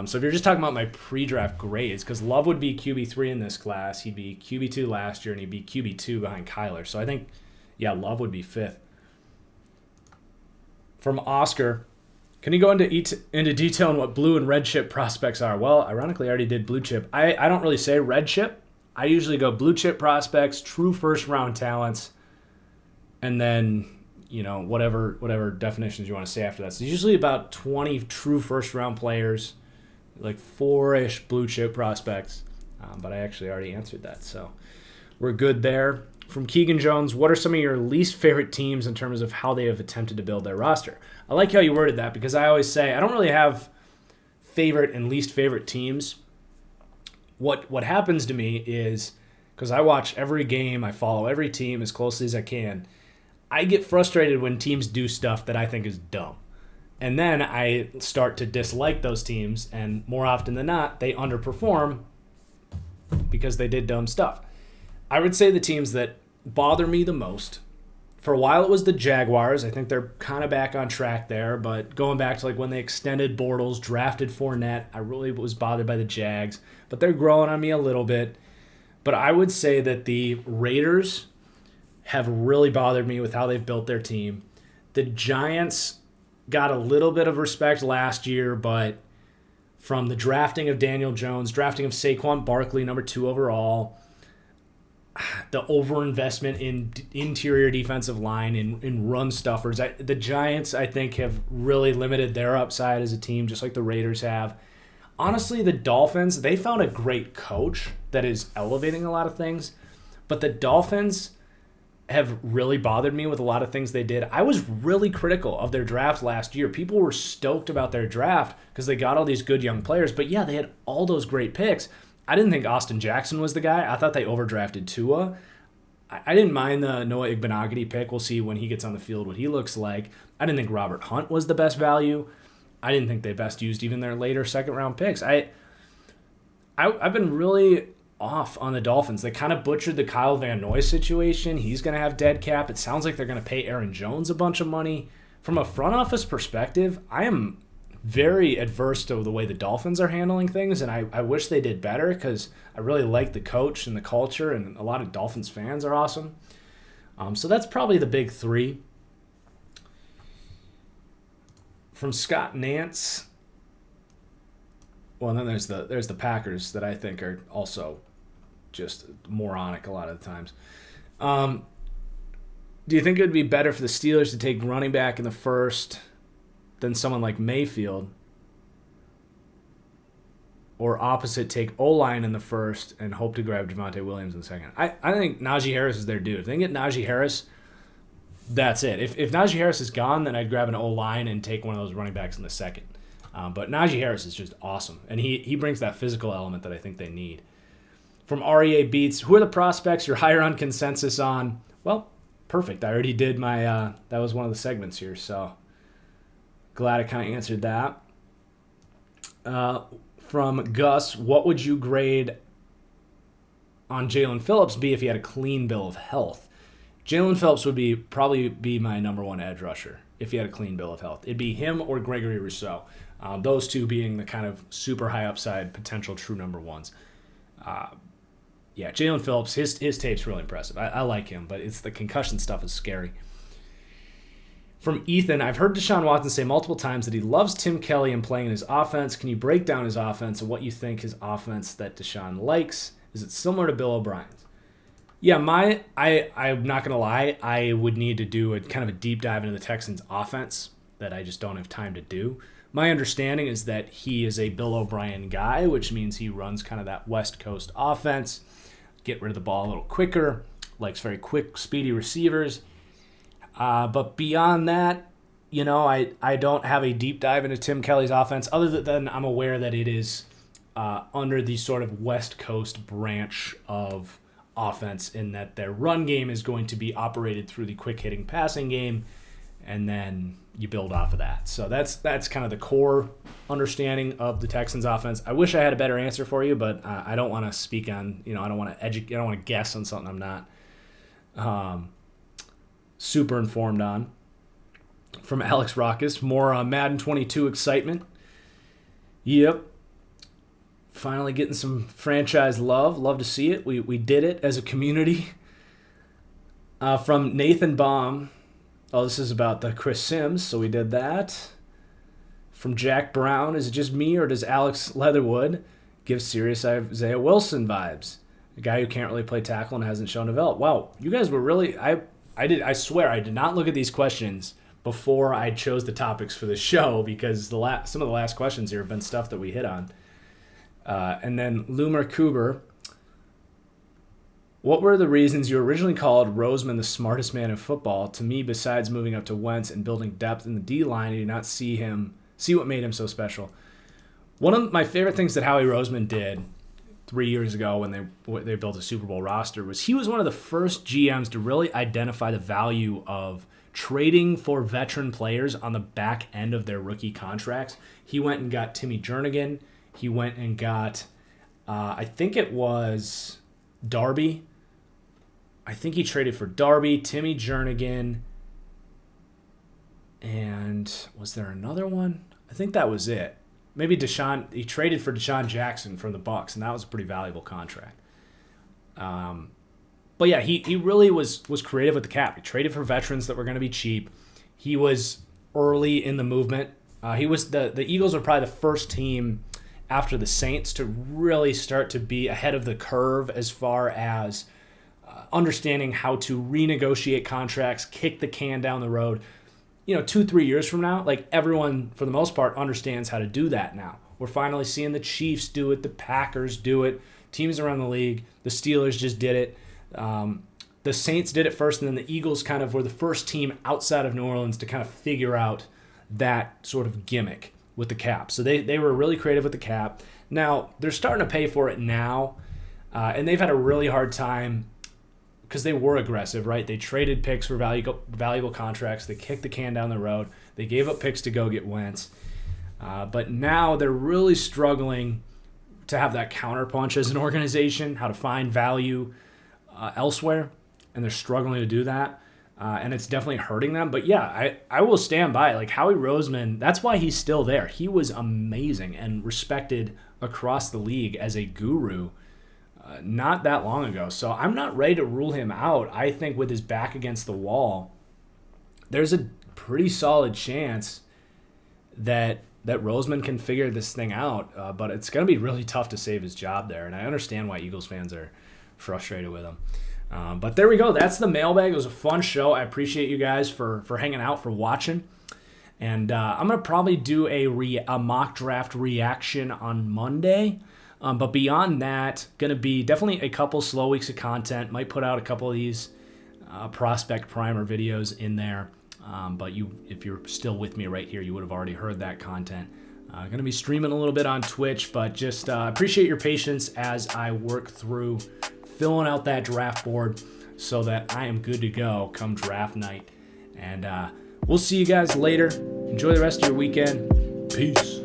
So if you're just talking about my pre-draft grades, because Love would be QB3 in this class, he'd be QB2 last year, and he'd be QB2 behind Kyler. So I think, Love would be 5th. From Oscar, can you go into detail on what blue and red chip prospects are? Well, ironically, I already did blue chip. I don't really say red chip. I usually go blue chip prospects, true first-round talents, and then, whatever definitions you want to say after that. So usually about 20 true first-round players, like 4-ish blue chip prospects, but I actually already answered that, so we're good there. From Keegan Jones, what are some of your least favorite teams in terms of how they have attempted to build their roster? I like how you worded that because I always say I don't really have favorite and least favorite teams. What happens to me is, because I watch every game, I follow every team as closely as I can, I get frustrated when teams do stuff that I think is dumb. And then I start to dislike those teams, and more often than not, they underperform because they did dumb stuff. I would say the teams that bother me the most, for a while it was the Jaguars. I think they're kind of back on track there, but going back to like when they extended Bortles, drafted Fournette, I really was bothered by the Jags, but they're growing on me a little bit. But I would say that the Raiders have really bothered me with how they've built their team. The Giants got a little bit of respect last year, but from the drafting of Daniel Jones, drafting of Saquon Barkley, number 2 overall, the overinvestment in interior defensive line, in run stuffers. The Giants, I think, have really limited their upside as a team, just like the Raiders have. Honestly, the Dolphins, they found a great coach that is elevating a lot of things, but the Dolphins have really bothered me with a lot of things they did. I was really critical of their draft last year. People were stoked about their draft because they got all these good young players, but yeah, they had all those great picks. I didn't think Austin Jackson was the guy. I thought they overdrafted Tua. I didn't mind the Noah Igbenogany pick. We'll see when he gets on the field what he looks like. I didn't think Robert Hunt was the best value. I didn't think they best used even their later second-round picks. I've been really off on the Dolphins. They kind of butchered the Kyle Van Noy situation. He's going to have dead cap. It sounds like they're going to pay Aaron Jones a bunch of money. From a front office perspective, I am very adverse to the way the Dolphins are handling things, and I wish they did better because I really like the coach and the culture, and a lot of Dolphins fans are awesome. So that's probably the big 3. From Scott Nance, well, then there's the Packers that I think are also just moronic a lot of the times. Do you think it would be better for the Steelers to take running back in the first than someone like Mayfield, or opposite, take O-line in the first and hope to grab Javonte Williams in the second? I think Najee Harris is their dude. If they can get Najee Harris, that's it. If Najee Harris is gone, then I'd grab an O-line and take one of those running backs in the second. But Najee Harris is just awesome, and he brings that physical element that I think they need. From REA Beats, who are the prospects you're higher on consensus on? Well, perfect. I already did my that was one of the segments here, so glad I kind of answered that. From Gus, what would you grade on Jalen Phillips be if he had a clean bill of health? Jalen Phillips would probably be my number 1 edge rusher if he had a clean bill of health. It'd be him or Gregory Rousseau. Those two being the kind of super high upside potential true number 1s. Yeah, Jalen Phillips, his tape's really impressive. I like him, but it's the concussion stuff is scary. From Ethan, I've heard Deshaun Watson say multiple times that he loves Tim Kelly and playing in his offense. Can you break down his offense and what you think his offense that Deshaun likes? Is it similar to Bill O'Brien's? Yeah, I'm not going to lie. I would need to do a kind of a deep dive into the Texans' offense that I just don't have time to do. My understanding is that he is a Bill O'Brien guy, which means he runs kind of that West Coast offense, get rid of the ball a little quicker, likes very quick, speedy receivers. But beyond that, I don't have a deep dive into Tim Kelly's offense, other than I'm aware that it is under the sort of West Coast branch of offense, in that their run game is going to be operated through the quick-hitting passing game, and then you build off of that. So that's kind of the core understanding of the Texans offense. I wish I had a better answer for you, but I don't want to speak on, I don't want to educate, I don't want to guess on something I'm not super informed on. From Alex Rockus, more Madden 22 excitement. Yep. Finally getting some franchise love. Love to see it. We did it as a community. From Nathan Baum. Oh, this is about the Chris Sims, so we did that. From Jack Brown, is it just me or does Alex Leatherwood give serious Isaiah Wilson vibes? A guy who can't really play tackle and hasn't shown develop. Wow, you guys were really... I swear I did not look at these questions before I chose the topics for the show, because some of the last questions here have been stuff that we hit on. And then Lumer Kuber, what were the reasons you originally called Roseman the smartest man in football? To me, besides moving up to Wentz and building depth in the D-line, I did not see what made him so special. One of my favorite things that Howie Roseman did 3 years ago when they built a Super Bowl roster, was he was one of the first GMs to really identify the value of trading for veteran players on the back end of their rookie contracts. He went and got Timmy Jernigan. He went and got, I think it was Darby. I think he traded for Darby, Timmy Jernigan, and was there another one? I think that was it. Maybe Deshaun. He traded for Deshaun Jackson from the Bucs, and that was a pretty valuable contract. But yeah, he really was creative with the cap. He traded for veterans that were going to be cheap. He was early in the movement. He was the Eagles are probably the first team after the Saints to really start to be ahead of the curve as far as understanding how to renegotiate contracts, kick the can down the road. 2-3 years from now, like everyone for the most part understands how to do that now. We're finally seeing the Chiefs do it, the Packers do it, teams around the league. The Steelers just did it. The Saints did it first, and then the Eagles kind of were the first team outside of New Orleans to kind of figure out that sort of gimmick with the cap. So they were really creative with the cap. Now, they're starting to pay for it now, and they've had a really hard time because they were aggressive, right? They traded picks for valuable contracts. They kicked the can down the road. They gave up picks to go get Wentz. But now they're really struggling to have that counterpunch as an organization, how to find value elsewhere, and they're struggling to do that. And it's definitely hurting them. But yeah, I will stand by it. Like Howie Roseman, that's why he's still there. He was amazing and respected across the league as a guru not that long ago. So I'm not ready to rule him out. I think with his back against the wall, there's a pretty solid chance that Roseman can figure this thing out. But it's going to be really tough to save his job there. And I understand why Eagles fans are frustrated with him. But there we go. That's the mailbag. It was a fun show. I appreciate you guys for hanging out, for watching. And I'm going to probably do a mock draft reaction on Monday. But beyond that, going to be definitely a couple slow weeks of content. Might put out a couple of these prospect primer videos in there. But if you're still with me right here, you would have already heard that content. Going to be streaming a little bit on Twitch, but just appreciate your patience as I work through filling out that draft board so that I am good to go come draft night. And we'll see you guys later. Enjoy the rest of your weekend. Peace.